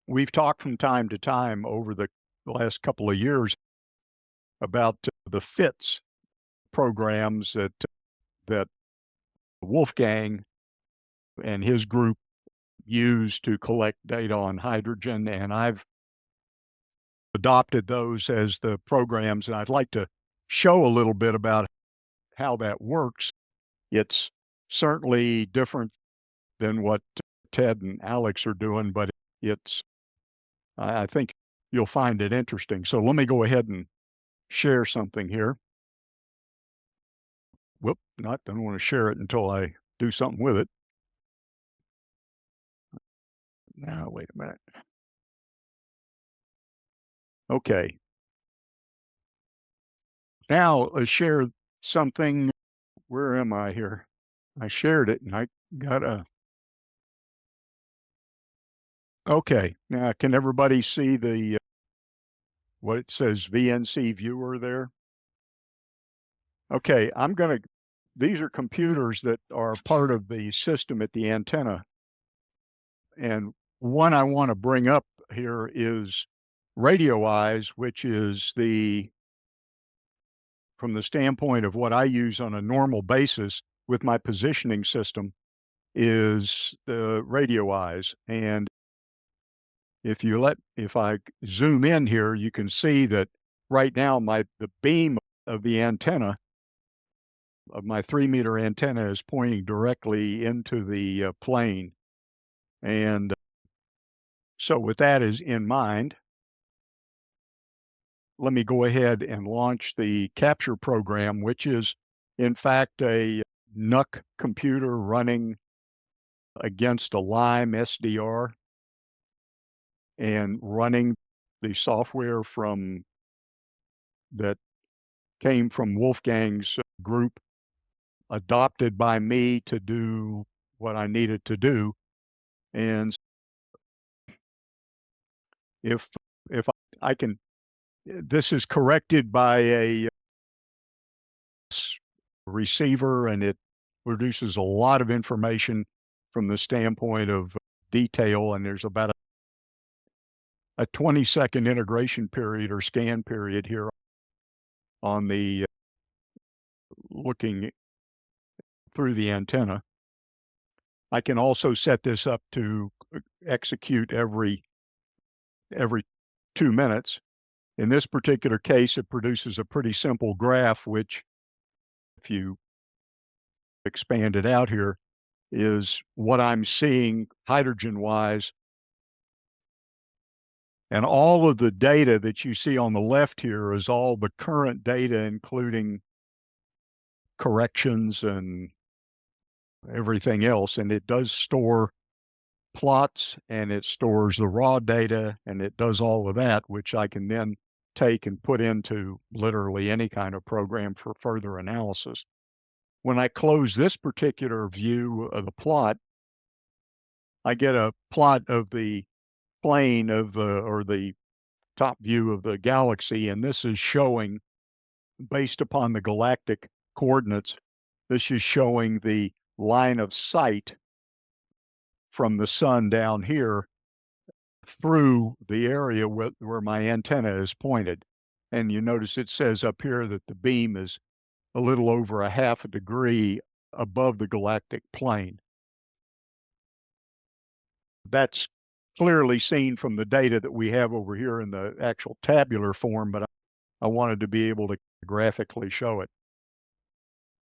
we've talked from time to time over the last couple of years about the FITS programs that Wolfgang and his group use to collect data on hydrogen, and I've adopted those as the programs, and I'd like to show a little bit about how that works. It's certainly different than what Ted and Alex are doing, but I think you'll find it interesting. So let me go ahead and share something here. Don't want to share it until I do something with it. Now, wait a minute. Okay. Now let's share something. Where am I here? I shared it and I got okay. Now, can everybody see what it says VNC viewer there? Okay, these are computers that are part of the system at the antenna. And one I want to bring up here is Radio Eyes, which is from the standpoint of what I use on a normal basis with my positioning system, is the Radio Eyes. And if I zoom in here, you can see that right now the beam of the antenna, of my 3-meter antenna, is pointing directly into the plane. And so with that is in mind, let me go ahead and launch the capture program, which is in fact a NUC computer running against a Lime SDR and running the software that came from Wolfgang's group, adopted by me to do what I needed to do. And if I can, this is corrected by a receiver, and it produces a lot of information from the standpoint of detail. And there's about a 20-second integration period or scan period here on the looking through the antenna. I can also set this up to execute every 2 minutes. In this particular case, it produces a pretty simple graph, which, if you expand it out here, is what I'm seeing hydrogen-wise. And all of the data that you see on the left here is all the current data, including corrections and everything else. And it does store plots, and it stores the raw data, and it does all of that, which I can then take and put into literally any kind of program for further analysis. When I close this particular view of the plot, I get a plot of the plane of the top view of the galaxy, and this is showing, based upon the galactic coordinates, this is showing the line of sight from the sun down here through the area where my antenna is pointed. And you notice it says up here that the beam is a little over a half a degree above the galactic plane. That's clearly seen from the data that we have over here in the actual tabular form, but I wanted to be able to graphically show it.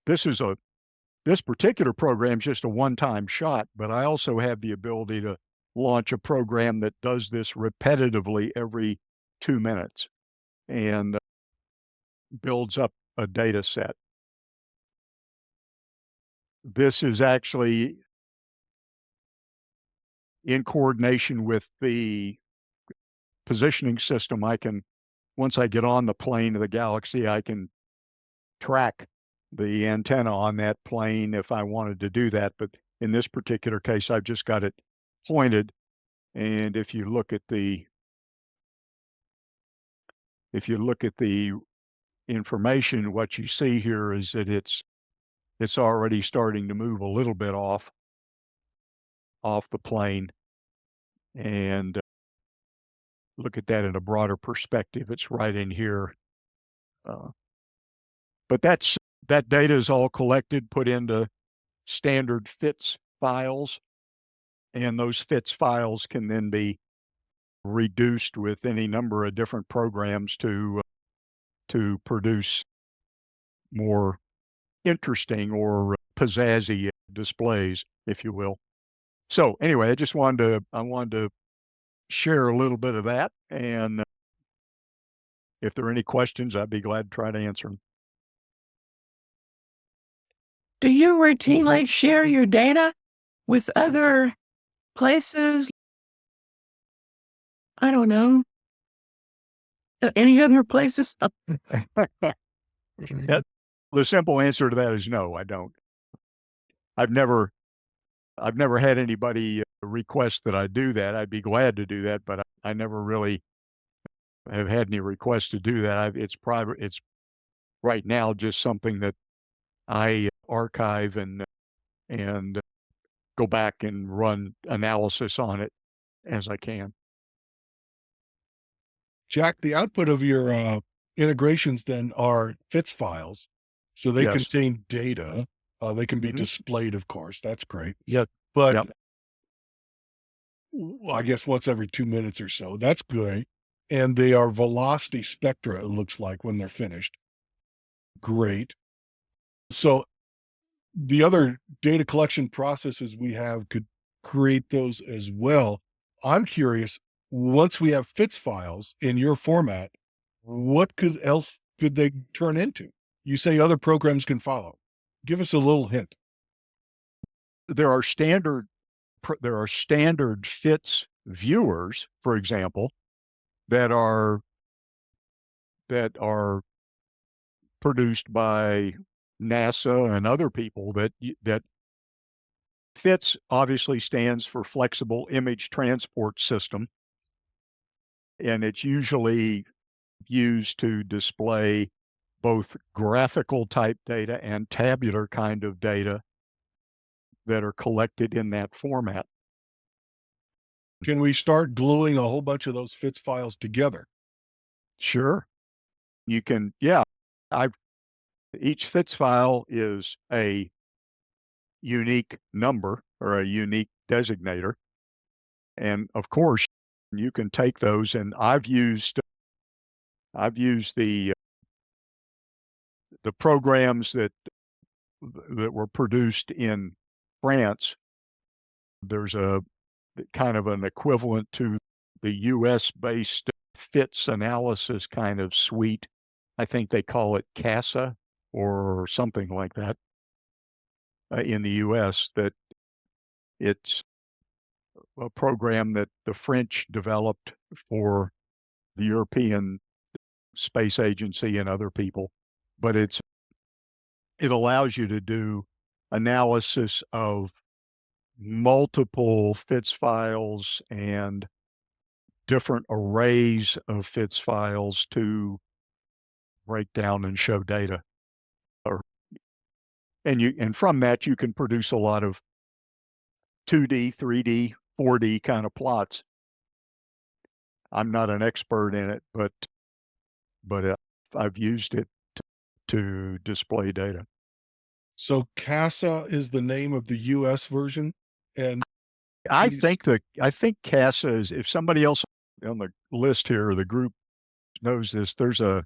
This particular program is just a one-time shot, but I also have the ability to launch a program that does this repetitively every 2 minutes and builds up a data set. This is actually in coordination with the positioning system. Once I get on the plane of the galaxy, I can track the antenna on that plane if I wanted to do that. But in this particular case, I've just got it pointed. And if you look at the information, what you see here is that it's already starting to move a little bit off the plane. And look at that in a broader perspective. It's right in here. But that data is all collected, put into standard FITS files, and those FITS files can then be reduced with any number of different programs to produce more interesting or pizzazzy displays, if you will. So anyway, I wanted to share a little bit of that, and if there are any questions, I'd be glad to try to answer them. Do you routinely share your data with other places? I don't know. Any other places? The simple answer to that is no, I don't. I've never had anybody request that I do that. I'd be glad to do that, but I never really have had any requests to do that. It's private. It's right now just something that I archive and go back and run analysis on it as I can. Jack, the output of your integrations then are FITS files. So they Yes. contain data. They can be Mhm. displayed, of course. That's great. Yeah. But Yep. I guess once every 2 minutes or so. That's good. And they are velocity spectra, it looks like, when they're finished. Great. So the other data collection processes we have could create those as well. I'm curious, once we have FITS files in your format, what else could they turn into? You say other programs can follow. Give us a little hint. There are standard FITS viewers, for example, that are produced by NASA and other people that FITS obviously stands for Flexible Image Transport System, and it's usually used to display both graphical type data and tabular kind of data that are collected in that format. Can we start gluing a whole bunch of those FITS files together? Sure. You can, yeah. Each FITS file is a unique number or a unique designator. And of course, you can take those, and I've used the programs that were produced in France. There's a kind of an equivalent to the US based FITS analysis kind of suite. I think they call it CASA or something like that in the US. That it's a program that the French developed for the European space agency and other people, but it allows you to do analysis of multiple FITS files and different arrays of FITS files to break down and show data. And from that you can produce a lot of 2D, 3D, 4D kind of plots. I'm not an expert in it, but I've used it to display data. So CASA is the name of the US version. And I think CASA is, if somebody else on the list here or the group knows this, there's a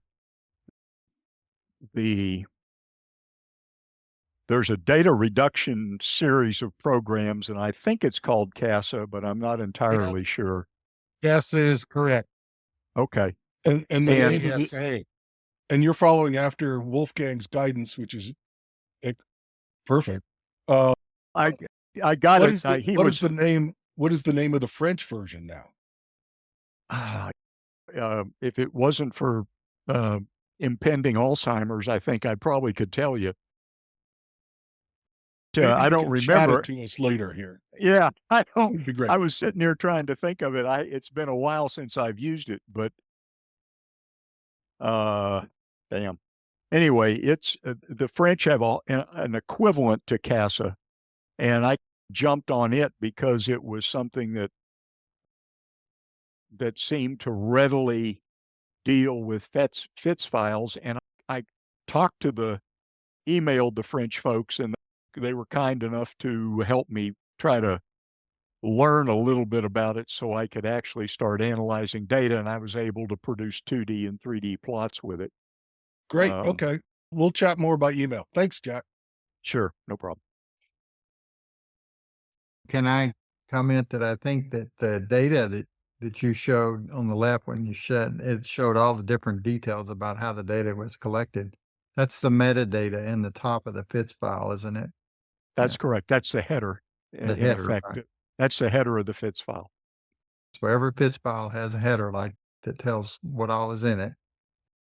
data reduction series of programs, and I think it's called CASA, but I'm not entirely sure. CASA is correct. Okay. the And- name of the, CASA. and you're following after Wolfgang's guidance, which is perfect. I got What it. is the name? What is the name of the French version now? If it wasn't for impending Alzheimer's, I think I probably could tell you. Maybe I you don't can chat remember. it to us later here. Yeah, I don't. That'd be great. I was sitting here trying to think of it. It's been a while since I've used it, but damn. Anyway, it's the French have an equivalent to CASA, and I jumped on it because it was something that seemed to readily deal with FITS files, and I emailed the French folks, and they were kind enough to help me try to learn a little bit about it so I could actually start analyzing data, and I was able to produce 2D and 3D plots with it. Great. Okay. We'll chat more by email. Thanks, Jack. Sure, no problem. Can I comment that I think that the data that you showed on the left when you it showed all the different details about how the data was collected. That's the metadata in the top of the FITS file, isn't it? That's correct. That's the header. The header, effect. right. That's the header of the FITS file. So every FITS file has a header that tells what all is in it.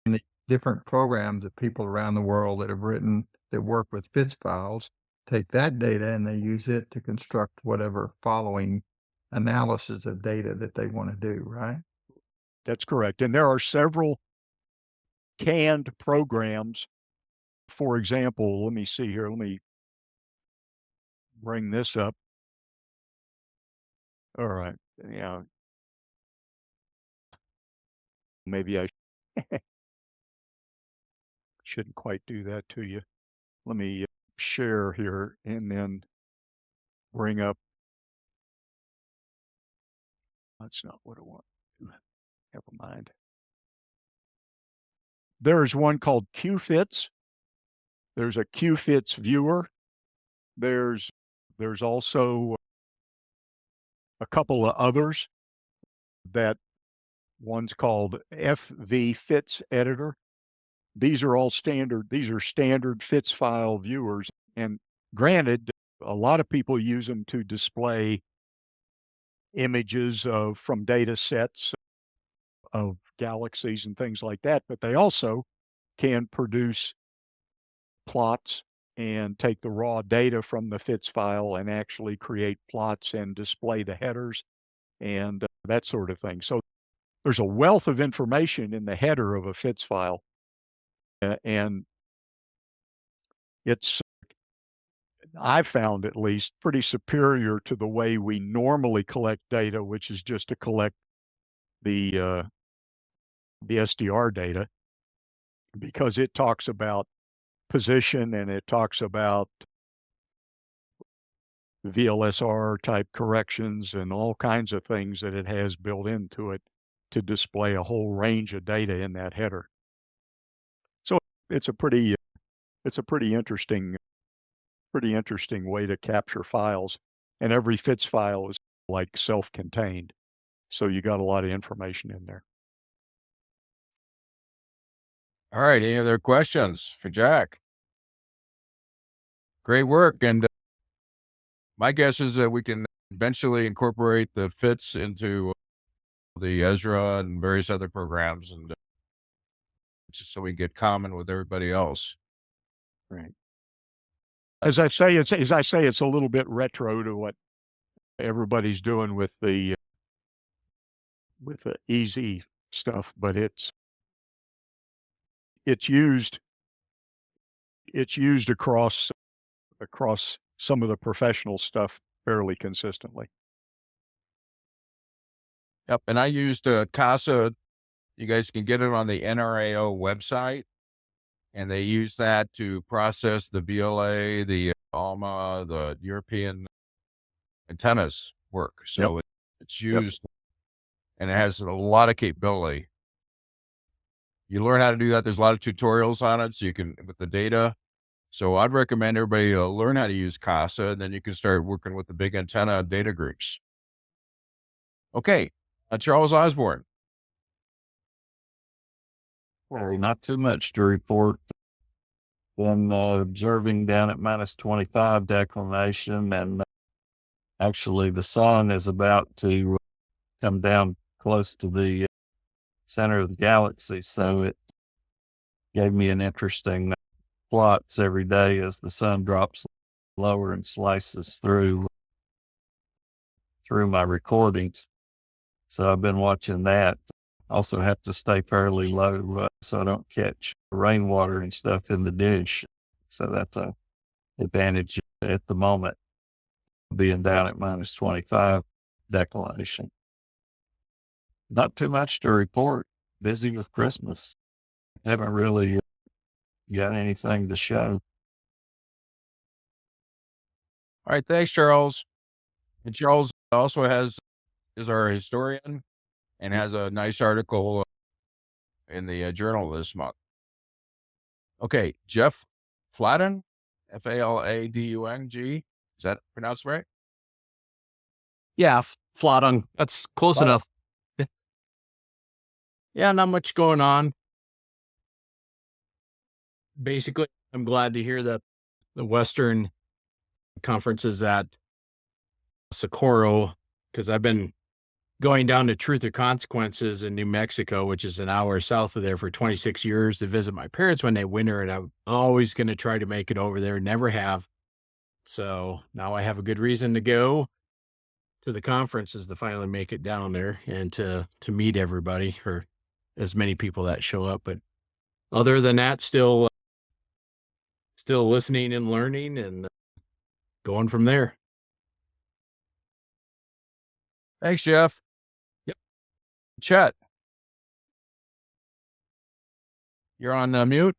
And the different programs of people around the world that work with FITS files take that data and they use it to construct whatever following analysis of data that they want to do, right? That's correct. And there are several canned programs. For example, let me see here. Let me bring this up. All right. Yeah. Maybe I shouldn't quite do that to you. Let me share here and then bring up. That's not what I want. Never mind. There's one called QFITS. There's a QFITS viewer. There's also a couple of others. That one's called FV FITS editor. These are all standard. These are standard FITS file viewers. And granted, a lot of people use them to display images from data sets of galaxies and things like that, but they also can produce plots and take the raw data from the FITS file and actually create plots and display the headers and that sort of thing. So there's a wealth of information in the header of a FITS file, and it's, I've found at least, pretty superior to the way we normally collect data, which is just to collect the SDR data, because it talks about position and it talks about VLSR type corrections and all kinds of things that it has built into it to display a whole range of data in that header. So it's a pretty interesting way to capture files, and every FITS file is like self-contained. So you got a lot of information in there. All right. Any other questions for Jack? Great work. And my guess is that we can eventually incorporate the FITS into the Ezra and various other programs. And just so we get common with everybody else. Right. As I say, it's a little bit retro to what everybody's doing with the easy stuff, but it's used across some of the professional stuff fairly consistently. Yep. And I used CASA. You guys can get it on the NRAO website, and they use that to process the BLA, the ALMA, the European antennas work. So it's used, and it has a lot of capability. You learn how to do that. There's a lot of tutorials on it, so you can, with the data. So I'd recommend everybody learn how to use CASA, and then you can start working with the big antenna data groups. Okay, Charles Osborne. Well, not too much to report. Been observing down at minus 25 declination, and actually the sun is about to come down close to the center of the galaxy, so it gave me an interesting plots every day as the sun drops lower and slices through my recordings. So I've been watching that. Also have to stay fairly low so I don't catch rainwater and stuff in the dish. So that's a advantage at the moment, being down at minus 25 declination. Not too much to report. Busy with Christmas. Haven't really got anything to show. All right, thanks, Charles. And Charles also is our historian and has a nice article in the journal this month. Okay, Jeff Flatton, Fladung. Is that pronounced right? Yeah, Flatton. That's close enough. Yeah, not much going on. Basically, I'm glad to hear that the Western conference is at Socorro, because I've been going down to Truth or Consequences in New Mexico, which is an hour south of there, for 26 years to visit my parents when they winter, and I'm always going to try to make it over there. Never have. So now I have a good reason to go to the conferences to finally make it down there and to meet everybody, or as many people that show up. But other than that, still listening and learning and going from there. Thanks, Jeff. Yep. Chet, you're on mute.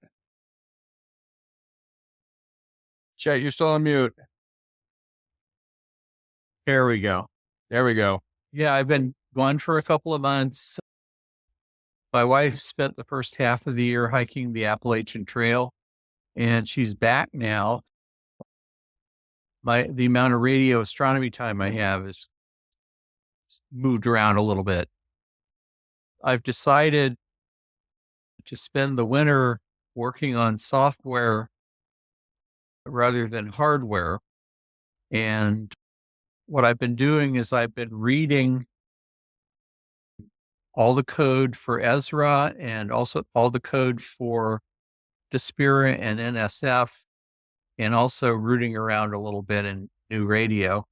Chet, you're still on mute. There we go. There we go. Yeah, I've been gone for a couple of months. My wife spent the first half of the year hiking the Appalachian Trail, and she's back now. The amount of radio astronomy time I have is moved around a little bit. I've decided to spend the winter working on software rather than hardware. And what I've been doing is I've been reading all the code for Ezra and also all the code for Dispira and NSF, and also rooting around a little bit in New Radio.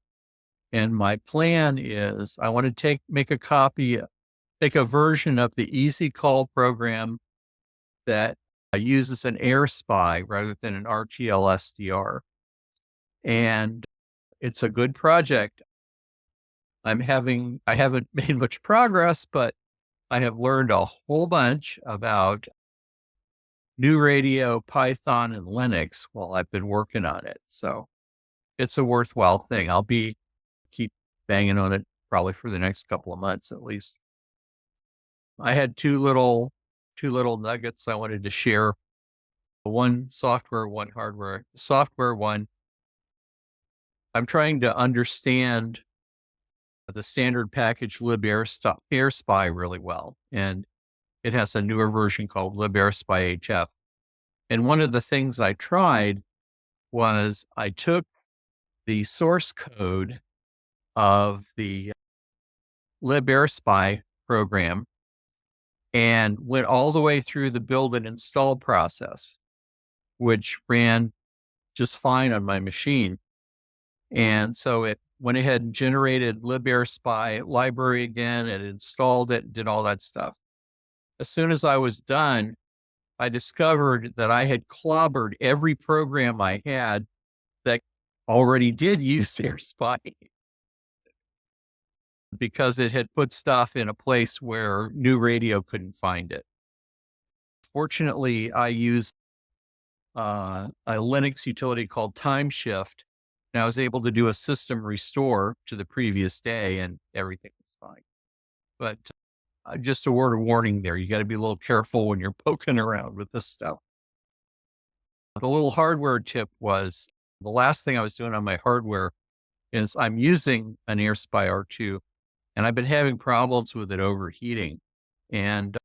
And my plan is I want to make a version of the Easy Call program that uses an air spy rather than an RTL SDR. And it's a good project. I haven't made much progress, but I have learned a whole bunch about New Radio, Python, and Linux while I've been working on it. So it's a worthwhile thing. I'll keep banging on it probably for the next couple of months at least. I had two little nuggets I wanted to share. One software, one hardware. Software one, I'm trying to understand the standard package libAirSpy really well. And it has a newer version called libAirSpy HF. And one of the things I tried was I took the source code of the libAirSpy program and went all the way through the build and install process, which ran just fine on my machine. And so it went ahead and generated libAirSpy library again and installed it, did all that stuff. As soon as I was done, I discovered that I had clobbered every program I had that already did use AirSpy because it had put stuff in a place where New Radio couldn't find it. Fortunately, I used a Linux utility called Timeshift, and I was able to do a system restore to the previous day, and everything was fine. But just a word of warning there, you got to be a little careful when you're poking around with this stuff. The little hardware tip was the last thing I was doing on my hardware is I'm using an AirSpy R2, and I've been having problems with it overheating. And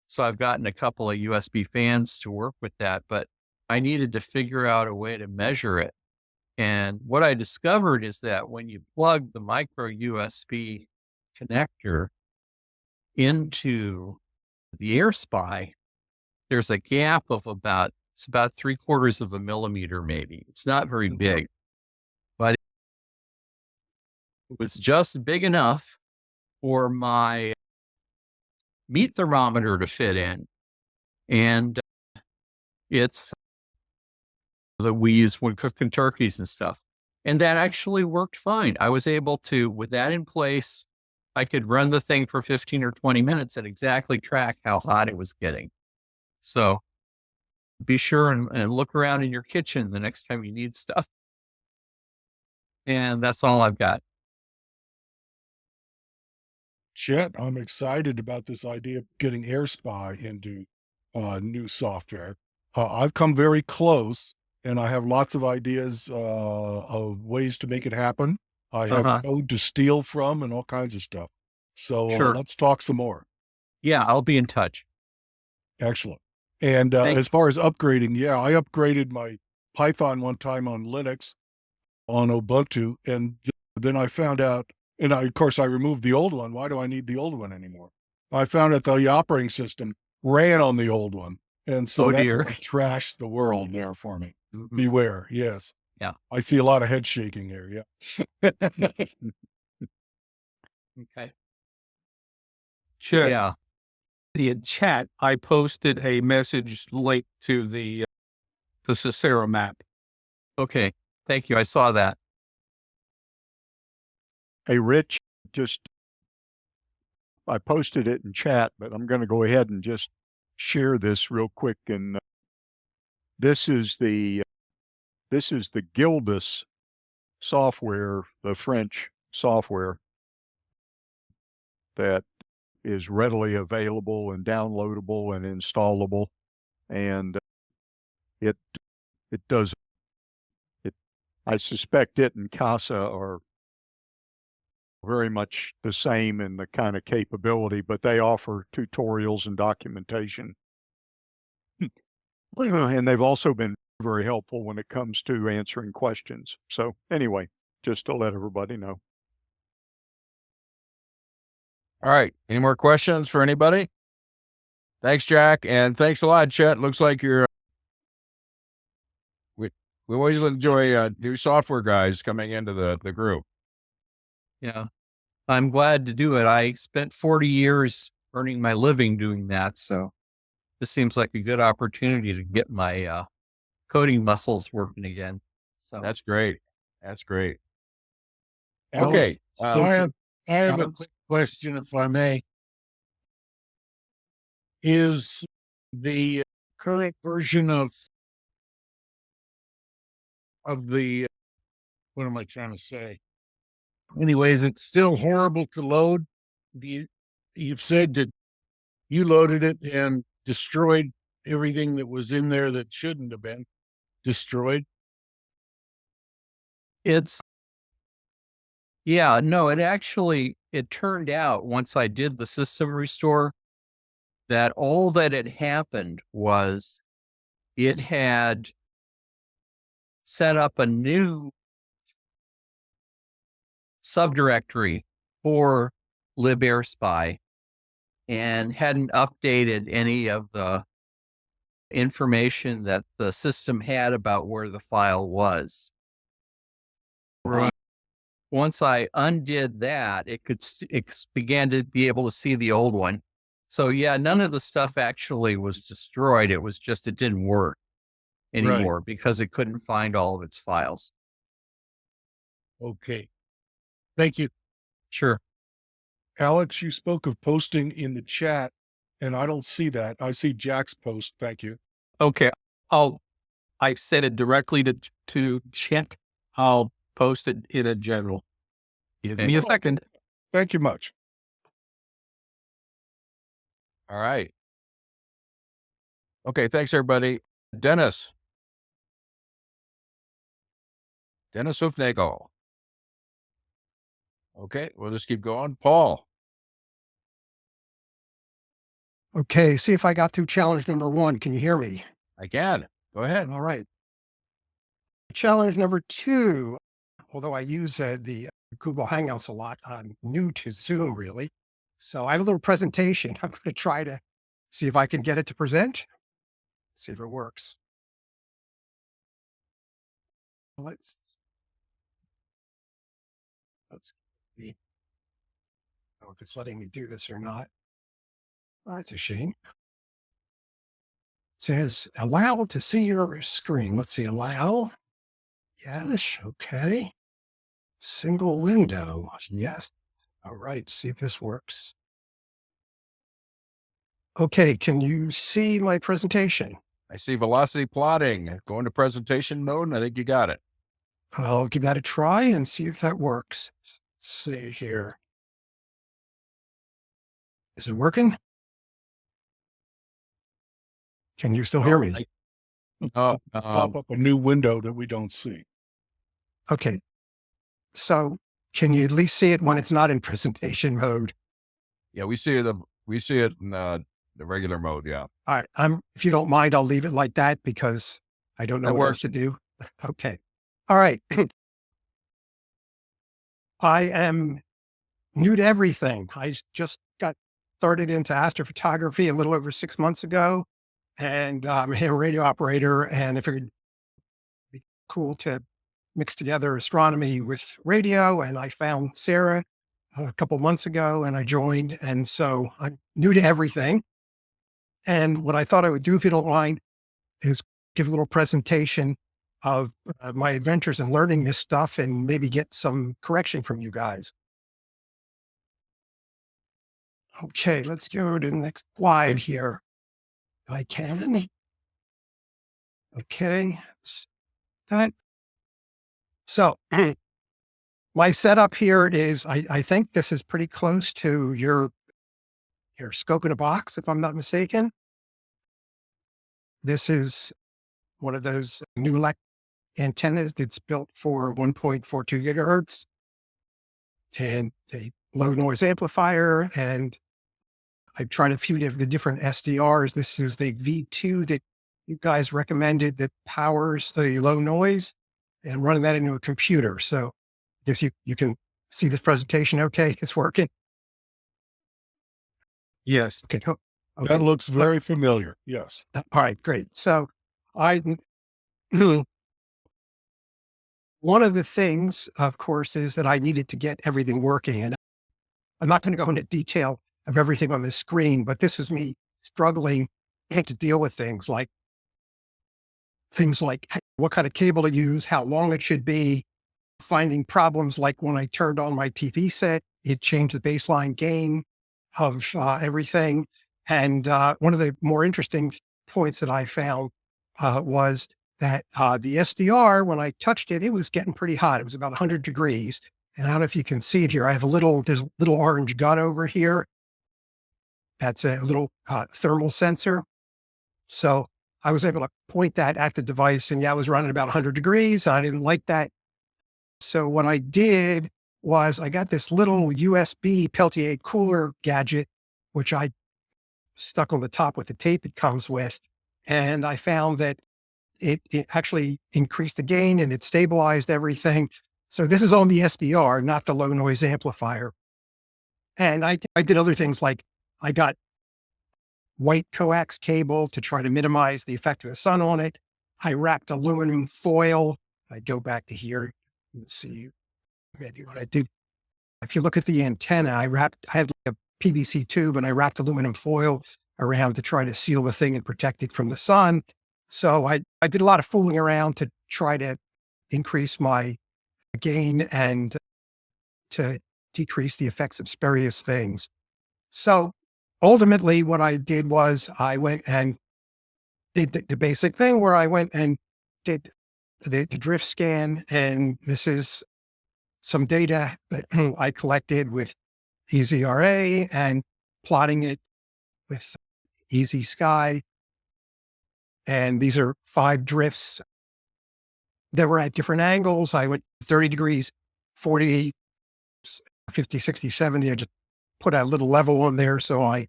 so I've gotten a couple of USB fans to work with that, but I needed to figure out a way to measure it. And what I discovered is that when you plug the micro USB connector into the AirSpy, there's a gap of about 3/4 of a millimeter, maybe. It's not very big, but it was just big enough for my meat thermometer to fit in. And it's that we use when cooking turkeys and stuff. And that actually worked fine. I was able to, with that in place, I could run the thing for 15 or 20 minutes and exactly track how hot it was getting. So be sure and look around in your kitchen the next time you need stuff. And that's all I've got. Chet, I'm excited about this idea of getting AirSpy into new software. I've come very close, and I have lots of ideas of ways to make it happen. I have code to steal from and all kinds of stuff. So Sure. let's talk some more. Yeah, I'll be in touch. Excellent. And as far as upgrading, yeah, I upgraded my Python one time on Linux on Ubuntu, and then I found out, and of course I removed the old one. Why do I need the old one anymore? I found out the operating system ran on the old one. And so that trashed the world there for me. Mm-hmm. Beware. Yes. Yeah. I see a lot of head shaking here. Yeah. Okay. Sure. Yeah. The chat, I posted a message link to the SARA map. Okay. Thank you. I saw that. Hey, Rich, I posted it in chat, but I'm going to go ahead and just share this real quick. And this is the Gilbus software, the French software that is readily available and downloadable and installable. And it does it. I suspect it and CASA are very much the same in the kind of capability, but they offer tutorials and documentation. And they've also been very helpful when it comes to answering questions. So anyway, just to let everybody know. All right. Any more questions for anybody? Thanks, Jack. And thanks a lot, Chet. Looks like you're, we always enjoy new software guys coming into the group. Yeah. I'm glad to do it. I spent 40 years earning my living doing that. So this seems like a good opportunity to get my coding muscles working again. So that's great. That's great. Okay. I have a quick question, if I may. Is the current version of the, what am I trying to say? Anyways, it's still horrible to load. You've said that you loaded it and destroyed everything that was in there that shouldn't have been destroyed. It turned out once I did the system restore that all that had happened was it had set up a new subdirectory for libAirSpy and hadn't updated any of the information that the system had about where the file was. Right. Once I undid that, it began to be able to see the old one. So yeah, none of the stuff actually was destroyed. It was just, it didn't work anymore because it couldn't find all of its files. Okay. Thank you. Sure. Alex, you spoke of posting in the chat, and I don't see that. I see Jack's post. Thank you. Okay. I sent it directly to Chet. I'll post it in a general. Give me a second. Thank you much. All right. Okay. Thanks, everybody. Dennis Hufnagel. Okay. We'll just keep going. Paul. Okay, see if I got through challenge number 1. Can you hear me? I can. Go ahead. All right. Challenge number 2, although I use the Google Hangouts a lot, I'm new to Zoom really. So I have a little presentation. I'm going to try to see if I can get it to present. See if it works. Let's see. Oh, if it's letting me do this or not. Oh, that's a shame. It says allow to see your screen. Let's see, allow. Yes, okay. Single window. Yes. All right, see if this works. Okay, can you see my presentation? I see velocity plotting. Go into presentation mode, and I think you got it. I'll give that a try and see if that works. Let's see here. Is it working? Can you still hear me? Pop up a new window that we don't see. Okay. So can you at least see it when it's not in presentation mode? Yeah, we see it in the regular mode. Yeah. All right. If you don't mind, I'll leave it like that because I don't know That what else works. to do. Okay. All right. I am new to everything. I just got started into astrophotography a little over 6 months ago, and I'm a radio operator, and I figured it'd be cool to mix together astronomy with radio, and I found SARA a couple months ago, and I joined, and so I'm new to everything. And what I thought I would do, if you don't mind, is give a little presentation of my adventures in learning this stuff and maybe get some correction from you guys. Okay, let's go to the next slide here. If I can. Okay. So my setup here is, I think this is pretty close to your scope in a box, if I'm not mistaken. This is one of those new antennas that's built for 1.42 gigahertz and a low noise amplifier. And I've tried a few of the different SDRs. This is the V2 that you guys recommended that powers the low noise, and running that into a computer. So I guess you can see this presentation. Okay, it's working. Yes. Okay. Okay. That looks very familiar. Yes. All right, great. So one of the things, of course, is that I needed to get everything working. And I'm not going to go into detail of everything on the screen, but this is me struggling to deal with things like what kind of cable to use, how long it should be, finding problems like when I turned on my TV set, it changed the baseline gain of everything. And one of the more interesting points that I found was that the SDR, when I touched it, it was getting pretty hot. It was about 100 degrees. And I don't know if you can see it here. I have there's a little orange gun over here. That's a little thermal sensor. So I was able to point that at the device, and yeah, I was running about 100 degrees. I didn't like that. So what I did was I got this little USB Peltier cooler gadget, which I stuck on the top with the tape it comes with. And I found that it actually increased the gain and it stabilized everything. So this is on the SDR, not the low noise amplifier. And I did other things like I got white coax cable to try to minimize the effect of the sun on it. I wrapped aluminum foil. I go back to here. Let's see maybe what I did. If you look at the antenna, I had like a PVC tube and I wrapped aluminum foil around to try to seal the thing and protect it from the sun. So I did a lot of fooling around to try to increase my gain and to decrease the effects of spurious things. So ultimately what I did was I went and did the basic thing where I went and did the drift scan. And this is some data that I collected with EZRA and plotting it with Easy Sky. And these are 5 drifts that were at different angles. I went 30 degrees, 40, 50, 60, 70. I just put a little level on there so I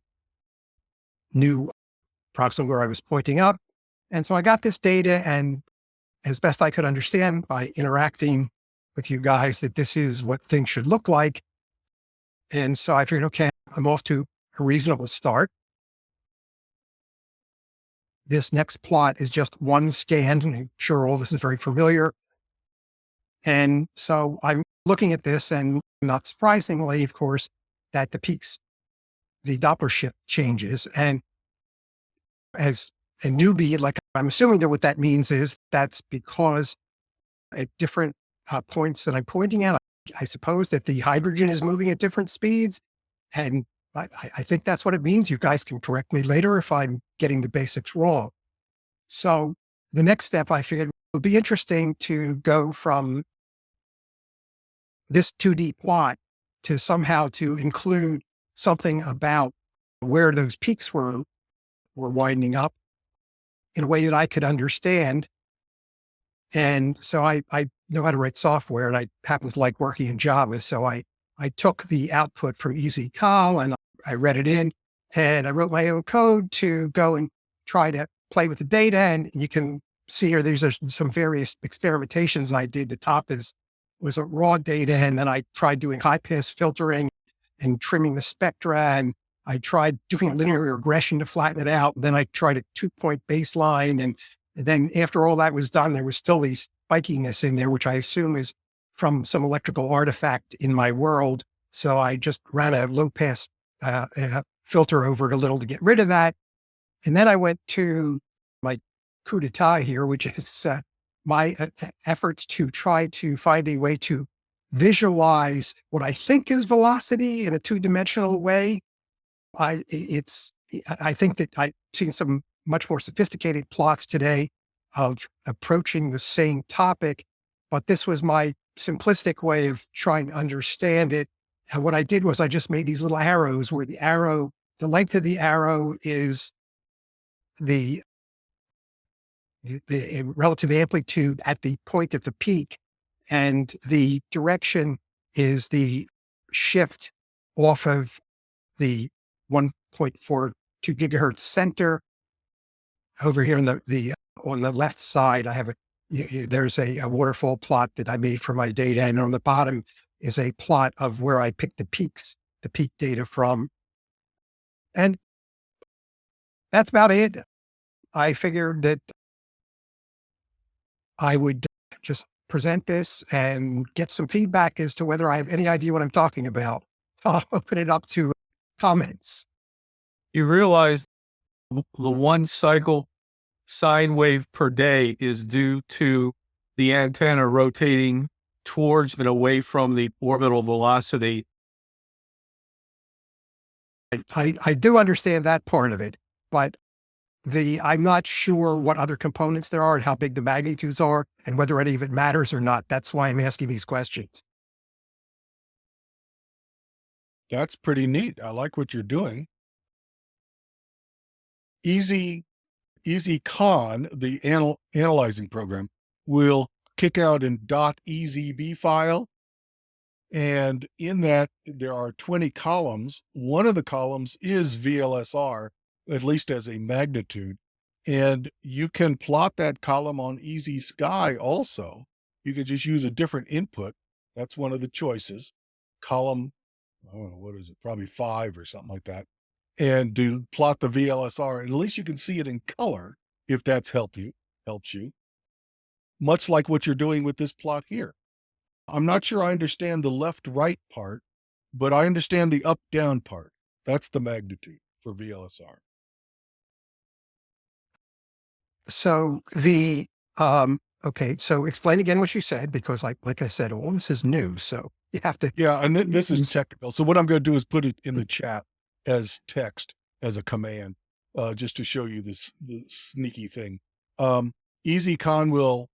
knew approximately where I was pointing up. And so I got this data, and as best I could understand by interacting with you guys, that this is what things should look like. And so I figured, okay, I'm off to a reasonable start. This next plot is just one scan, and I'm sure all this is very familiar. And so I'm looking at this, and not surprisingly, of course, that the peaks, the Doppler shift changes. And as a newbie, like I'm assuming that what that means is that's because at different points that I'm pointing at, I suppose that the hydrogen is moving at different speeds. And I think that's what it means. You guys can correct me later if I'm getting the basics wrong. So the next step I figured would be interesting to go from this 2D plot to somehow to include something about where those peaks were widening up in a way that I could understand. And so I know how to write software, and I happen to like working in Java. So I took the output from EasyCal and I read it in, and I wrote my own code to go and try to play with the data. And you can see here, these are some various experimentations I did. The top was a raw data. And then I tried doing high pass filtering and trimming the spectra. And I tried doing linear regression to flatten it out. Then I tried a 2-point baseline. And then after all that was done, there was still these spikiness in there, which I assume is from some electrical artifact in my world. So I just ran a low pass filter over it a little to get rid of that. And then I went to my coup d'etat here, which is my efforts to try to find a way to visualize what I think is velocity in a 2-dimensional way. I think that I've seen some much more sophisticated plots today of approaching the same topic, but this was my simplistic way of trying to understand it. And what I did was I just made these little arrows where the length of the arrow is the relative amplitude at the point at the peak, and the direction is the shift off of the 1.42 gigahertz center. Over here on the left side, I have there's a waterfall plot that I made for my data, and on the bottom is a plot of where I picked the peak data from. And that's about it. I figured that I would just present this and get some feedback as to whether I have any idea what I'm talking about. I'll open it up to comments. You realize the 1 cycle sine wave per day is due to the antenna rotating towards and away from the orbital velocity. I do understand that part of it, but I'm not sure what other components there are and how big the magnitudes are and whether any of it matters or not. That's why I'm asking these questions. That's pretty neat. I like what you're doing. EasyCon, the analyzing program, will kick out an .ezb file. And in that, there are 20 columns. One of the columns is VLSR, at least as a magnitude. And you can plot that column on Easy Sky also. You could just use a different input. That's one of the choices. Column, I don't know, what is it? Probably 5 or something like that. and to plot the VLSR. And at least you can see it in color if that's helps you, much like what you're doing with this plot here. I'm not sure I understand the left-right part, but I understand the up-down part. That's the magnitude for VLSR. So okay, so explain again what you said, because like I said, all this is new. So you have to. Yeah, and this is technical. So what I'm going to do is put it in the chat as text, as a command, just to show you this sneaky thing. EasyCon will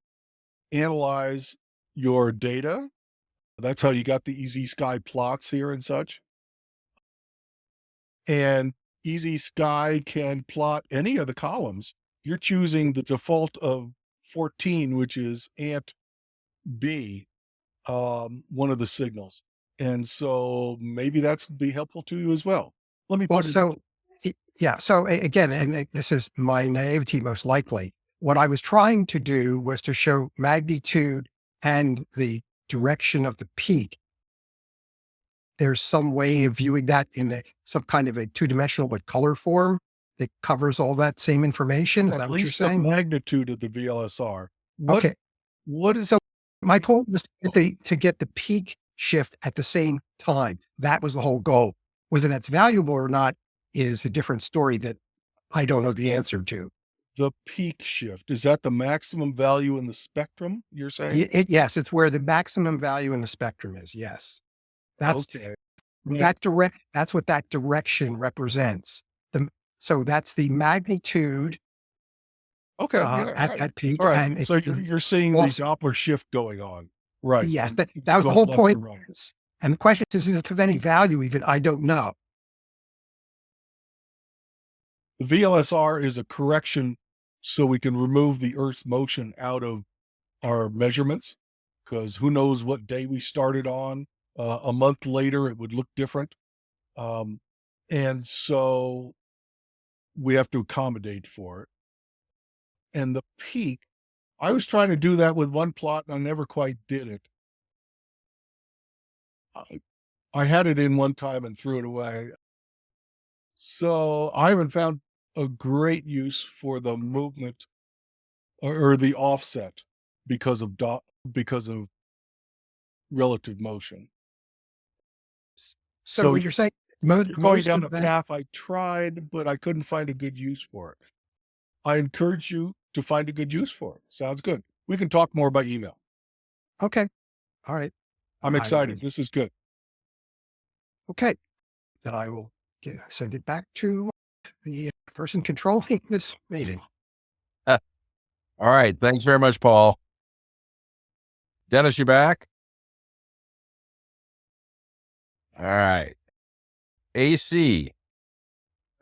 analyze your data. That's how you got the Easy Sky plots here and such. And Easy Sky can plot any of the columns. You're choosing the default of 14, which is Ant B, one of the signals. And so maybe that's be helpful to you as well. Let me put it. Yeah. So again, and this is my naivety most likely. What I was trying to do was to show magnitude and the direction of the peak. There's some way of viewing that in some kind of a two-dimensional but color form that covers all that same information. Is that what you're saying? The magnitude of the VLSR. Okay. What is So my point was to get the peak shift at the same time. That was the whole goal. Whether that's valuable or not is a different story that I don't know the answer to. the peak shift? Is that the maximum value in the spectrum, you're saying? Yes, it's where the maximum value in the spectrum is. Yes. That's Okay. that's what that direction represents. So that's the magnitude Okay. at that peak. All right. And So you're seeing the Doppler shift going on. Right. Yes, that was the whole point. And the question is if there's any value even, I don't know. The VLSR is a correction so we can remove the Earth's motion out of our measurements, because who knows what day we started on. A month later, it would look different. And so we have to accommodate for it. And the peak, I was trying to do that with one plot and I never quite did it. I had it in one time and threw it away. So I haven't found a great use for the movement or the offset because of relative motion. So when you're saying going down the path I tried, but I couldn't find a good use for it. I encourage you to find a good use for it. Sounds good. We can talk more by email. Okay. All right. I'm excited. This is good. Okay. Then I will send it back to the person controlling this meeting. All right. Thanks very much, Paul. Dennis, you back? All right. AC.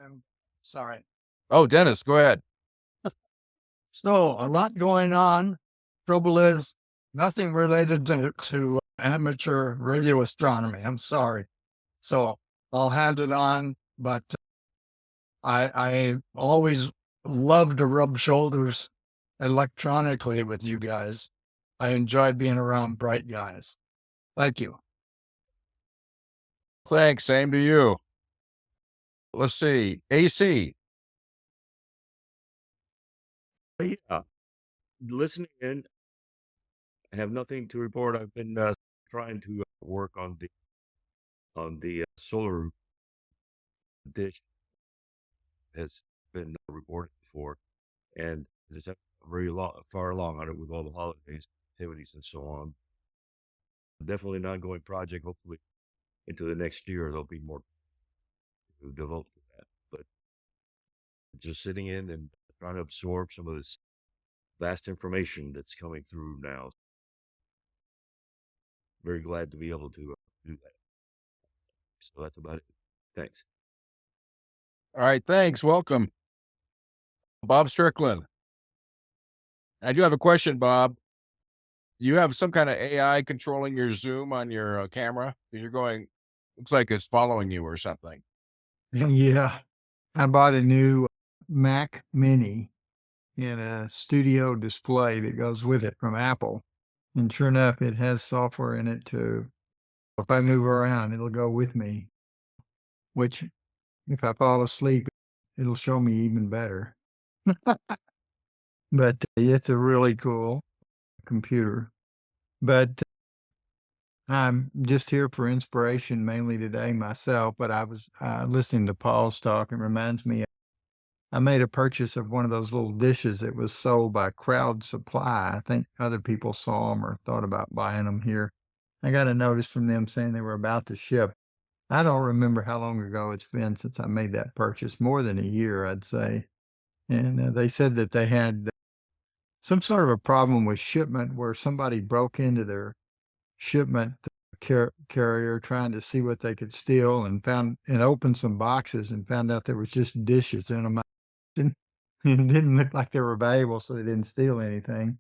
I'm sorry. Oh, Dennis, go ahead. So a lot going on. Trouble is nothing related to amateur radio astronomy. I'm sorry. So I'll hand it on, but I always love to rub shoulders electronically with you guys. I enjoy being around bright guys. Thank you. Thanks. Same to you. Let's see. AC. Yeah. Listening in, I have nothing to report. I've been trying to work on the solar dish has been reported before, and it's very far along on it with all the holidays, activities, and so on. Definitely an ongoing project. Hopefully, into the next year there'll be more to devote to that. But just sitting in and trying to absorb some of this vast information that's coming through now. Very glad to be able to do that. So that's about it. Thanks. All right. Thanks. Welcome. Bob Strickland. I do have a question, Bob. You have some kind of AI controlling your zoom on your camera? You're going, looks like it's following you or something. Yeah. I bought a new Mac Mini in a studio display that goes with it from Apple. And sure enough, it has software in it to, if I move around, it'll go with me, which if I fall asleep, it'll show me even better. But it's a really cool computer. But I'm just here for inspiration mainly today myself. But I was listening to Paul's talk, and reminds me, I made a purchase of one of those little dishes that was sold by Crowd Supply. I think other people saw them or thought about buying them here. I got a notice from them saying they were about to ship. I don't remember how long ago it's been since I made that purchase, more than a year, I'd say. And they said that they had some sort of a problem with shipment where somebody broke into their shipment carrier trying to see what they could steal, and opened some boxes and found out there was just dishes in them. And it didn't look like they were valuable, so they didn't steal anything.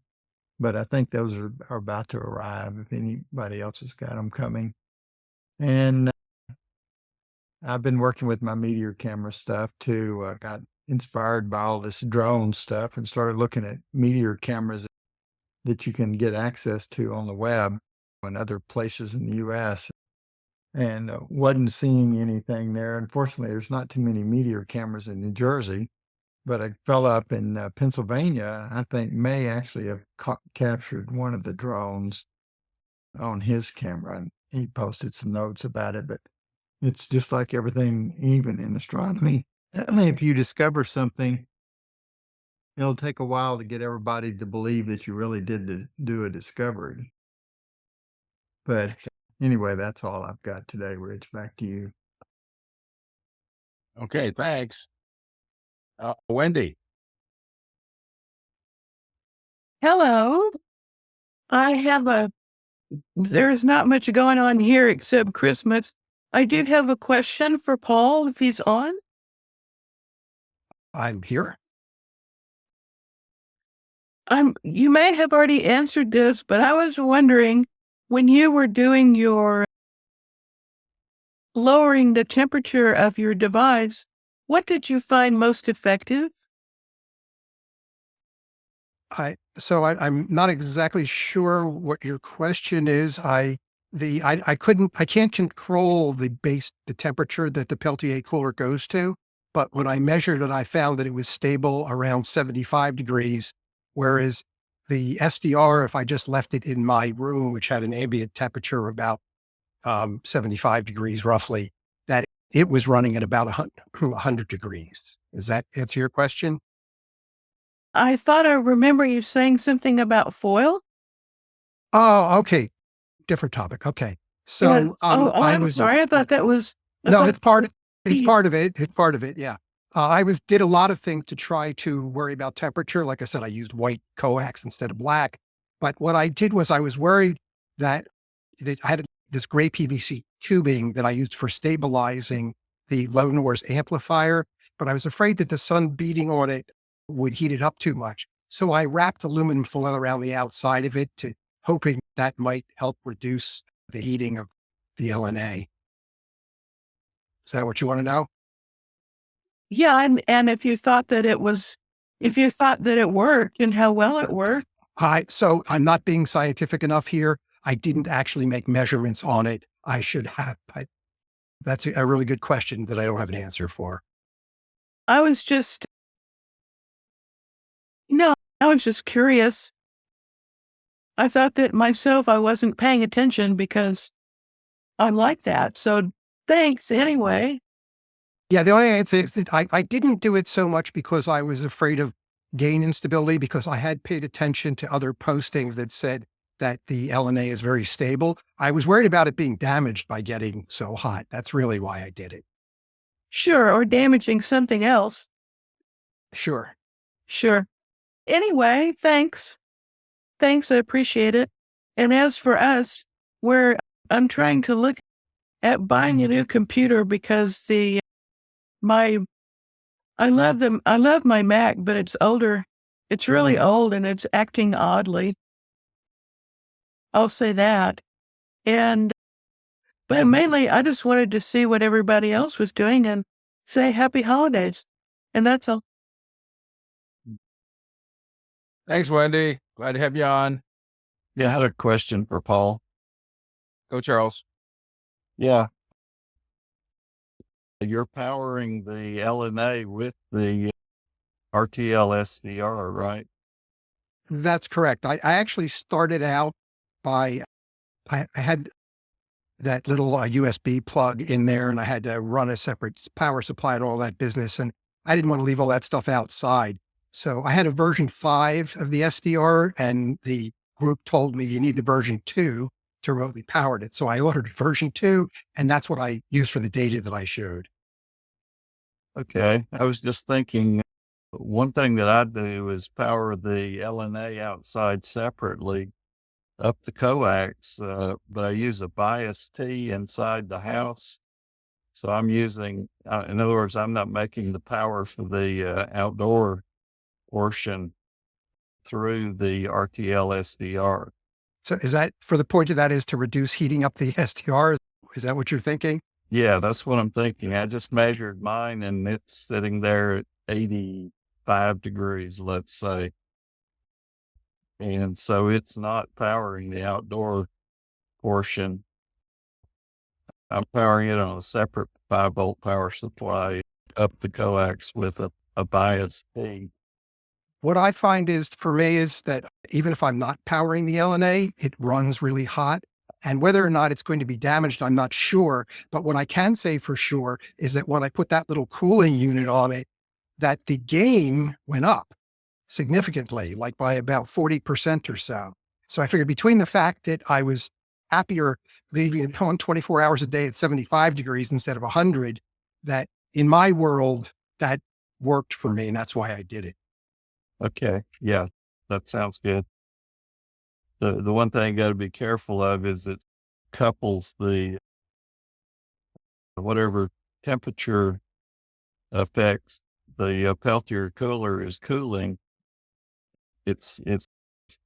But I think those are about to arrive if anybody else has got them coming. And I've been working with my meteor camera stuff too. I got inspired by all this drone stuff and started looking at meteor cameras that you can get access to on the web and other places in the U.S. and wasn't seeing anything there. Unfortunately, there's not too many meteor cameras in New Jersey, but a fellow up in Pennsylvania, I think, may actually have captured one of the drones on his camera, and he posted some notes about it. But it's just like everything, even in astronomy. I mean, if you discover something, it'll take a while to get everybody to believe that you really did do a discovery. But anyway, that's all I've got today, Rich. Back to you. Okay, thanks. Wendy. Hello. There's not much going on here except Christmas. I do have a question for Paul if he's on. I'm here. You may have already answered this, but I was wondering, when you were doing your lowering the temperature of your device, what did you find most effective? I'm not exactly sure what your question is. I can't control the temperature that the Peltier cooler goes to, but when I measured it, I found that it was stable around 75 degrees, whereas the SDR, if I just left it in my room, which had an ambient temperature of about 75 degrees roughly, that it was running at about 100 degrees. Does that answer your question? I thought I remember you saying something about foil. Oh, okay. Different topic. Okay. So, I'm sorry. I thought that was. It's part of it. It's part of it. Yeah. I did a lot of things to try to worry about temperature. Like I said, I used white coax instead of black. But what I did was I was worried that I had this gray PVC tubing that I used for stabilizing the low noise amplifier, but I was afraid that the sun beating on it would heat it up too much. So I wrapped aluminum foil around the outside of it, hoping that might help reduce the heating of the LNA. Is that what you want to know? Yeah, and if you thought that it worked and how well it worked. So I'm not being scientific enough here. I didn't actually make measurements on it. I should have. That's a really good question that I don't have an answer for. I was just curious. I thought that myself, I wasn't paying attention because I'm like that. So thanks anyway. Yeah, the only answer is that I didn't do it so much because I was afraid of gain instability, because I had paid attention to other postings that said that the LNA is very stable. I was worried about it being damaged by getting so hot. That's really why I did it. Sure, or damaging something else. Sure. Anyway, thanks. Thanks, I appreciate it. And as for us, I'm trying to look at buying a new computer because I love my Mac, but it's older. It's really old and it's acting oddly. I'll say that. But mainly I just wanted to see what everybody else was doing and say happy holidays. And that's all. Thanks, Wendy. Glad to have you on. Yeah, I had a question for Paul. Go, Charles. Yeah. you're powering the LNA with the RTL SDR, right? That's correct. I actually started out by, I had that little USB plug in there, and I had to run a separate power supply and all that business. And I didn't want to leave all that stuff outside. So I had a version 5 of the SDR, and the group told me you need the version 2 to remotely power it. So I ordered version 2, and that's what I used for the data that I showed. Okay. I was just thinking, one thing that I do is power the LNA outside separately up the coax, but I use a bias T inside the house. So I'm using, in other words, I'm not making the power for the outdoor portion through the RTL SDR. So is that, for the point of that is to reduce heating up the SDR? Is that what you're thinking? Yeah, that's what I'm thinking. I just measured mine and it's sitting there at 85 degrees, let's say. And so it's not powering the outdoor portion. I'm powering it on a separate 5-volt power supply up the coax with a bias T. What I find is, for me, is that even if I'm not powering the LNA, it runs really hot. And whether or not it's going to be damaged, I'm not sure. But what I can say for sure is that when I put that little cooling unit on it, that the gain went up significantly, like by about 40% or so. So I figured between the fact that I was happier leaving it on 24 hours a day at 75 degrees instead of 100, that in my world, that worked for me. And that's why I did it. Okay. Yeah, that sounds good. The one thing you got to be careful of is it couples the whatever temperature affects the Peltier cooler is cooling. It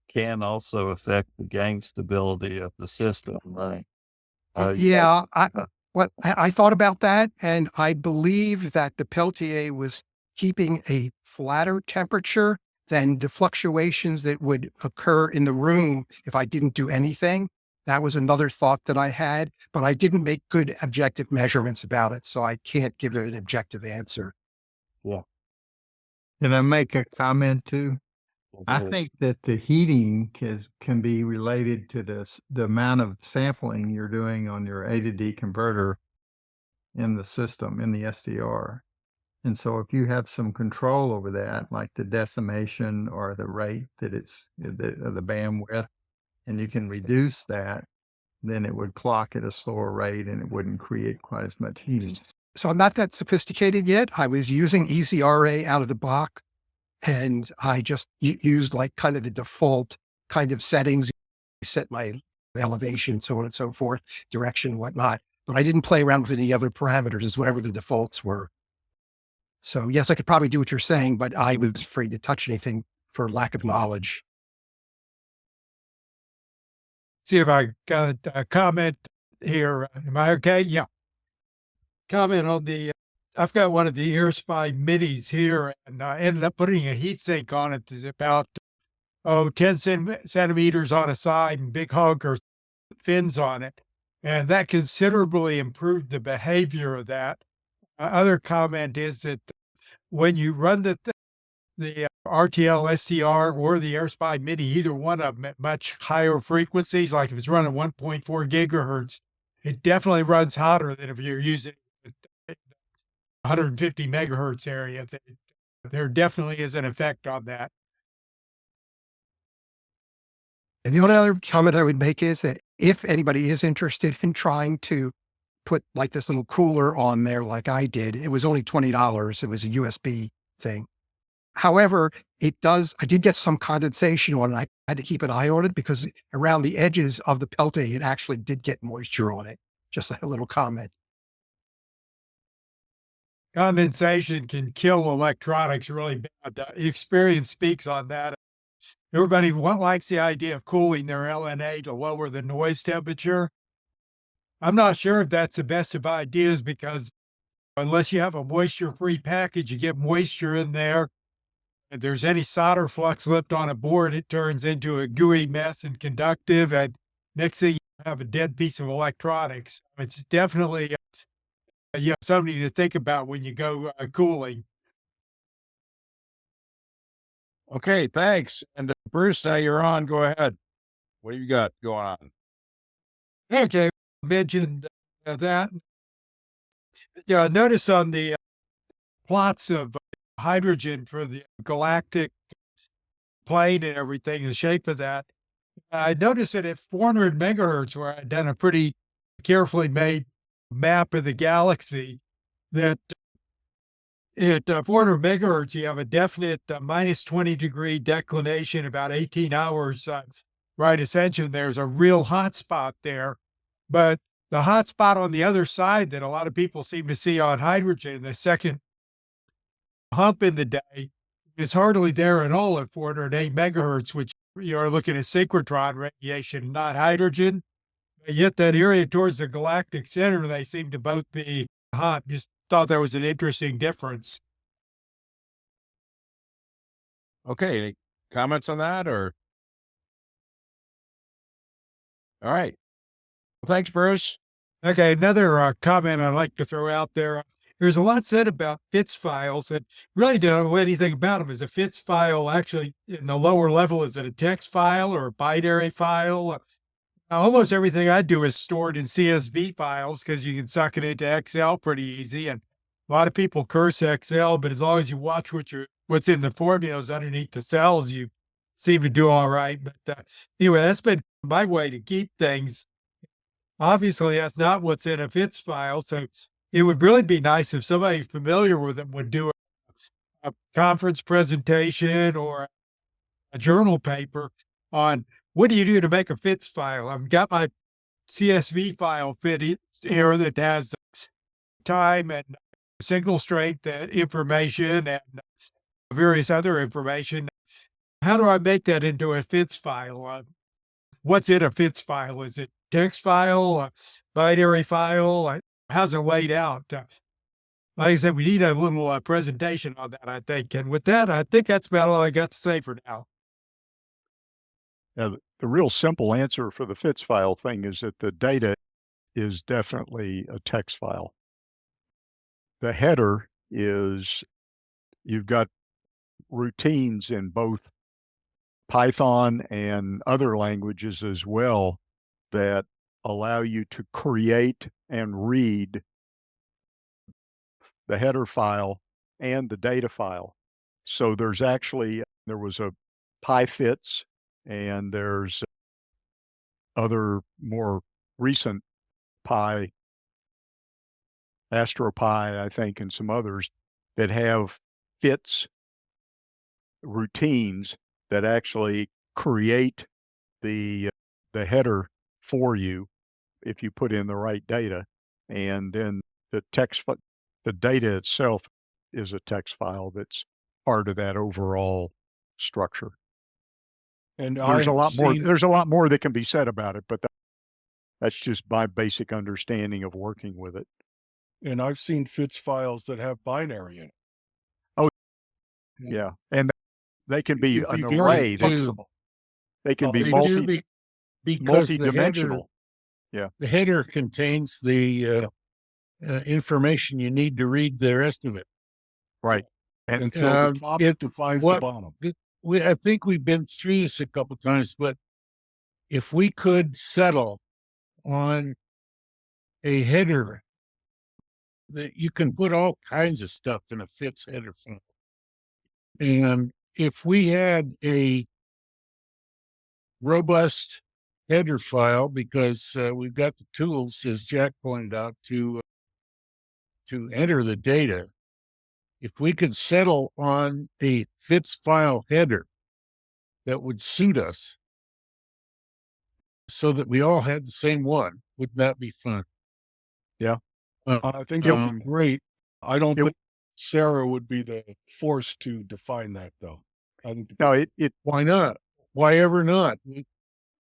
can also affect the gain stability of the system. Right. Yeah, I thought about that, and I believe that the Peltier was keeping a flatter temperature than the fluctuations that would occur in the room if I didn't do anything. That was another thought that I had, but I didn't make good objective measurements about it, so I can't give it an objective answer. Yeah. Can I make a comment too? I think that the heating can be related to the amount of sampling you're doing on your A to D converter in the system, in the SDR. And so if you have some control over that, like the decimation or the rate that the bandwidth, and you can reduce that, then it would clock at a slower rate and it wouldn't create quite as much heating. So I'm not that sophisticated yet. I was using EasyRA out of the box, and I just used like kind of the default kind of settings, set my elevation, so on and so forth, direction, whatnot. But I didn't play around with any other parameters, whatever the defaults were. So yes, I could probably do what you're saying, but I was afraid to touch anything for lack of knowledge. See if I got a comment here. Am I okay? Yeah. Comment on I've got one of the AirSpy minis here, and I ended up putting a heat sink on it. It's about 10 centimeters on a side and big hugger fins on it. And that considerably improved the behavior of that. Other comment is that when you run the RTL SDR or the AirSpy Mini, either one of them at much higher frequencies, like if it's running 1.4 gigahertz, it definitely runs hotter than if you're using 150 megahertz area. There definitely is an effect on that. And the only other comment I would make is that if anybody is interested in trying to put like this little cooler on there like I did, it was only $20. It was a USB thing. However, I did get some condensation on it. I had to keep an eye on it because around the edges of the Peltier, it actually did get moisture on it. Just a little comment. Condensation can kill electronics really bad. Experience speaks on that. Everybody likes the idea of cooling their LNA to lower the noise temperature. I'm not sure if that's the best of ideas because unless you have a moisture-free package, you get moisture in there. If there's any solder flux left on a board, it turns into a gooey mess and conductive. And next thing you have a dead piece of electronics. It's definitely something to think about when you go cooling. Okay, thanks. And Bruce, now you're on. Go ahead. What do you got going on? Okay, mentioned that. Yeah, notice on the plots of hydrogen for the galactic plane and everything, the shape of that, I noticed that at 400 megahertz, where I'd done a pretty carefully made map of the galaxy, that at 400 megahertz, you have a definite minus 20-degree declination, about 18 hours right ascension. There's a real hot spot there. But the hot spot on the other side that a lot of people seem to see on hydrogen, the second hump in the day, is hardly there at all at 408 megahertz, which you're looking at synchrotron radiation, not hydrogen. Yet that area towards the galactic center, they seem to both be hot. Just thought that was an interesting difference. Okay, any comments on that or? All right. Well, thanks, Bruce. Okay, another comment I'd like to throw out there. There's a lot said about FITS files and really don't know anything about them. Is a FITS file actually in the lower level? Is it a text file or a binary file? Almost everything I do is stored in CSV files because you can suck it into Excel pretty easy. And a lot of people curse Excel, but as long as you watch what's in the formulas underneath the cells, you seem to do all right. But anyway, that's been my way to keep things. Obviously, that's not what's in a FITS file. So it would really be nice if somebody familiar with them would do a conference presentation or a journal paper on what do you do to make a FITS file. I've got my CSV file fit here that has time and signal strength information and various other information. How do I make that into a FITS file? What's in a FITS file? Is it text file, a binary file? How's it laid out? Like I said, we need a little presentation on that, I think. And with that, I think that's about all I got to say for now. Now, the real simple answer for the FITS file thing is that the data is definitely a text file. The header is, you've got routines in both Python and other languages as well that allow you to create and read the header file and the data file. So there was a PyFits, and there's other more recent AstroPy, I think, and some others that have FITS routines that actually create the header for you if you put in the right data. And then the data itself is a text file that's part of that overall structure. And there's a lot more that can be said about it, but that's just my basic understanding of working with it. And I've seen FITS files that have binary in it. Oh, yeah. And they can be an array. They can be multi-dimensional. Yeah. The header contains the information you need to read the rest of it. Right. And so the top defines the bottom. I think we've been through this a couple of times, but if we could settle on a header that you can put all kinds of stuff in a FITS header file. And if we had a robust header file, because we've got the tools, as Jack pointed out, to enter the data, if we could settle on a FITS file header that would suit us so that we all had the same one, wouldn't that be fun? Yeah. I think it would be great. I don't think SARA would be the force to define that, though. I think why not? Why ever not?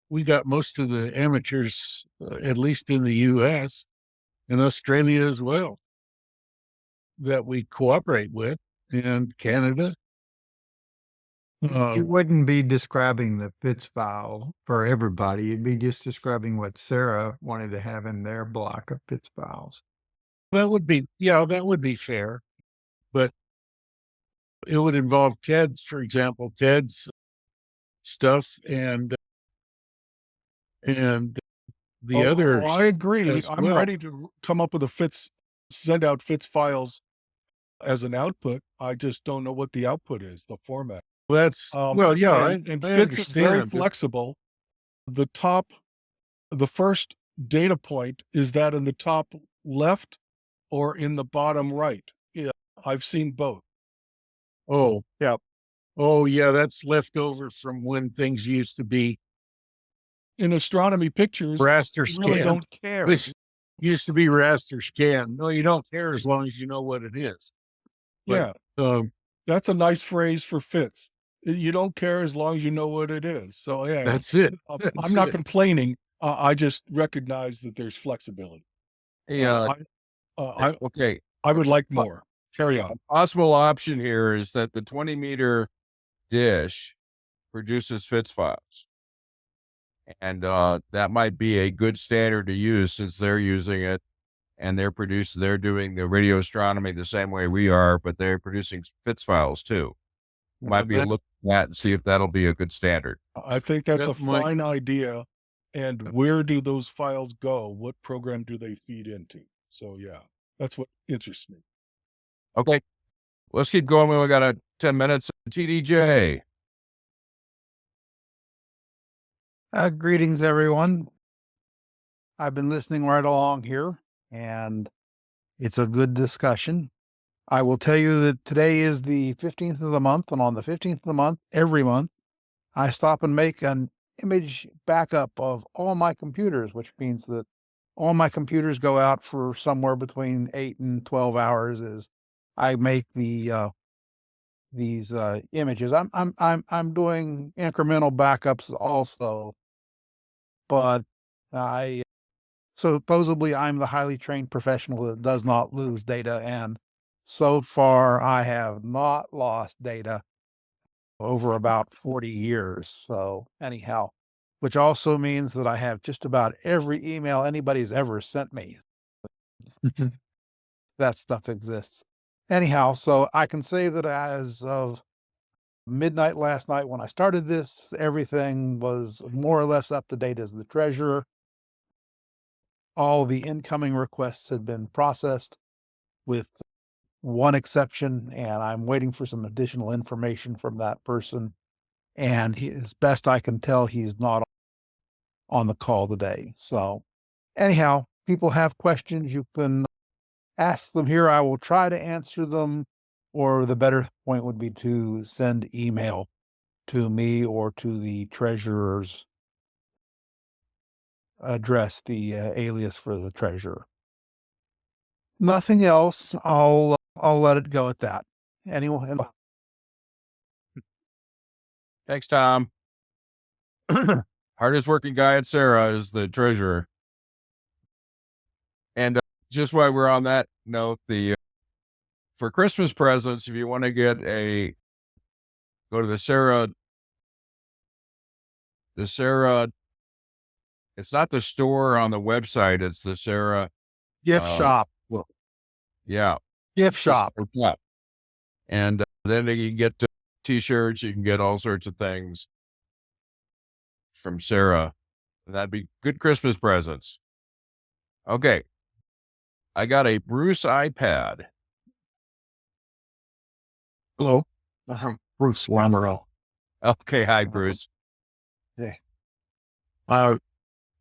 We got most of the amateurs, at least in the U.S. and Australia as well, that we cooperate with, and Canada. It wouldn't be describing the FITS file for everybody. It'd be just describing what SARA wanted to have in their block of FITS files. That would be fair, but it would involve for example, Ted's stuff and the others. I agree. as I'm well. ready to come up with send out FITS files as an output. I just don't know what the output is, the format. That's And I FITS is very understand. flexible. The first data point, is that in the top left or in the bottom right? Yeah, I've seen both. Oh, yeah. Oh, yeah. That's left over from when things used to be In astronomy pictures, raster you really scan. don't care. This used to be raster scan. No, you don't care as long as you know what it is. But, Yeah. That's a nice phrase for FITS. You don't care as long as you know what it is. So yeah, that's it. I'm not complaining. I just recognize that there's flexibility. Yeah. Okay. I would like more. Carry on. A possible option here is that the 20-meter dish produces FITS files. And that might be a good standard to use since they're using it and they're doing the radio astronomy the same way we are, but they're producing FITS files too. Might be look at that and see if that'll be a good standard. I think that's a fine idea. And where do those files go? What program do they feed into? So yeah, that's what interests me. Okay. Let's keep going. We got 10 minutes. TDJ. Greetings, everyone. I've been listening right along here, and it's a good discussion. I will tell you that today is the 15th of the month, and on the 15th of the month, every month, I stop and make an image backup of all my computers, which means that all my computers go out for somewhere between 8 and 12 hours as I make these images. I'm doing incremental backups also, but supposedly I'm the highly trained professional that does not lose data, and so far I have not lost data over about 40 years. So anyhow, which also means that I have just about every email anybody's ever sent me. That stuff exists. Anyhow, so I can say that as of midnight last night when I started this, everything was more or less up to date as the treasurer. All the incoming requests had been processed with one exception, and I'm waiting for some additional information from that person. And as best I can tell, he's not on the call today. So anyhow, people have questions, you can ask them here. I will try to answer them, or the better point would be to send email to me or to the treasurer's address, the alias for the treasurer. Nothing else. I'll let it go at that. Anyone? Thanks, Tom. Hardest working guy at SARA is the treasurer. And just while we're on that note, for Christmas presents, if you want to go to the SARA, it's not the store on the website, it's the SARA gift shop. Well, yeah. Gift shop. Yeah. And then you can get t-shirts, you can get all sorts of things from SARA. That'd be good Christmas presents. Okay. I got a Bruce iPad. Hello. Bruce Lamoureux. Okay. Hi, Bruce. Hey. I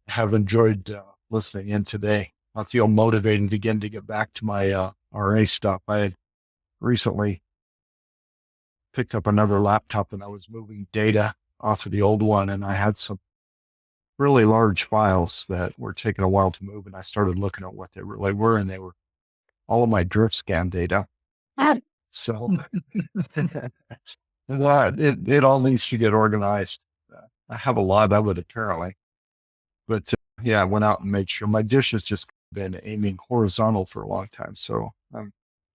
have enjoyed listening in today. I feel motivated again to get back to my RA stuff. I had recently picked up another laptop and I was moving data off of the old one, and I had some really large files that were taking a while to move, and I started looking at what they really were, and they were all of my drift scan data. So it all needs to get organized. I have a lot of it apparently, but yeah, I went out and made sure my dish has just been aiming horizontal for a long time. So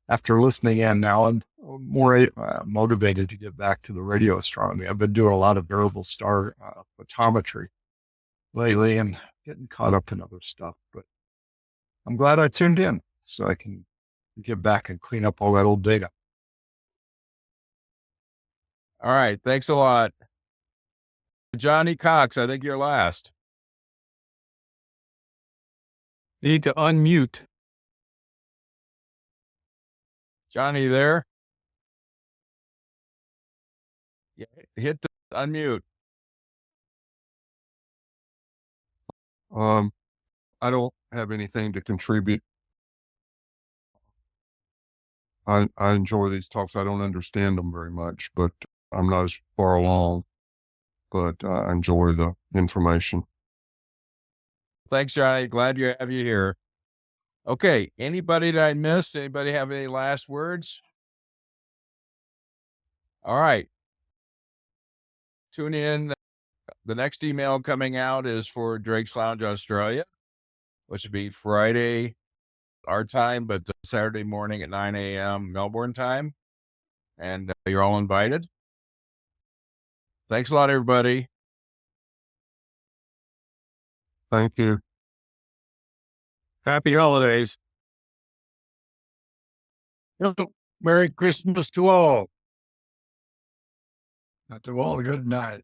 after listening in now, I'm more motivated to get back to the radio astronomy. I've been doing a lot of variable star photometry lately and getting caught up in other stuff, but I'm glad I tuned in. so I can get back and clean up all that old data. All right. Thanks a lot. Johnny Cox, I think you're last. Need to unmute. Johnny, there? Yeah, hit the unmute. I don't have anything to contribute. I enjoy these talks. I don't understand them very much, but I'm not as far along, but I enjoy the information. Thanks, Johnny. Glad to have you here. Okay. Anybody that I missed? Anybody have any last words? All right. Tune in. The next email coming out is for Drake's Lounge Australia, which would be Friday, our time, but Saturday morning at 9 a.m. Melbourne time. And you're all invited. Thanks a lot, everybody. Thank you. Happy holidays. Merry Christmas to all. Not to all, good night.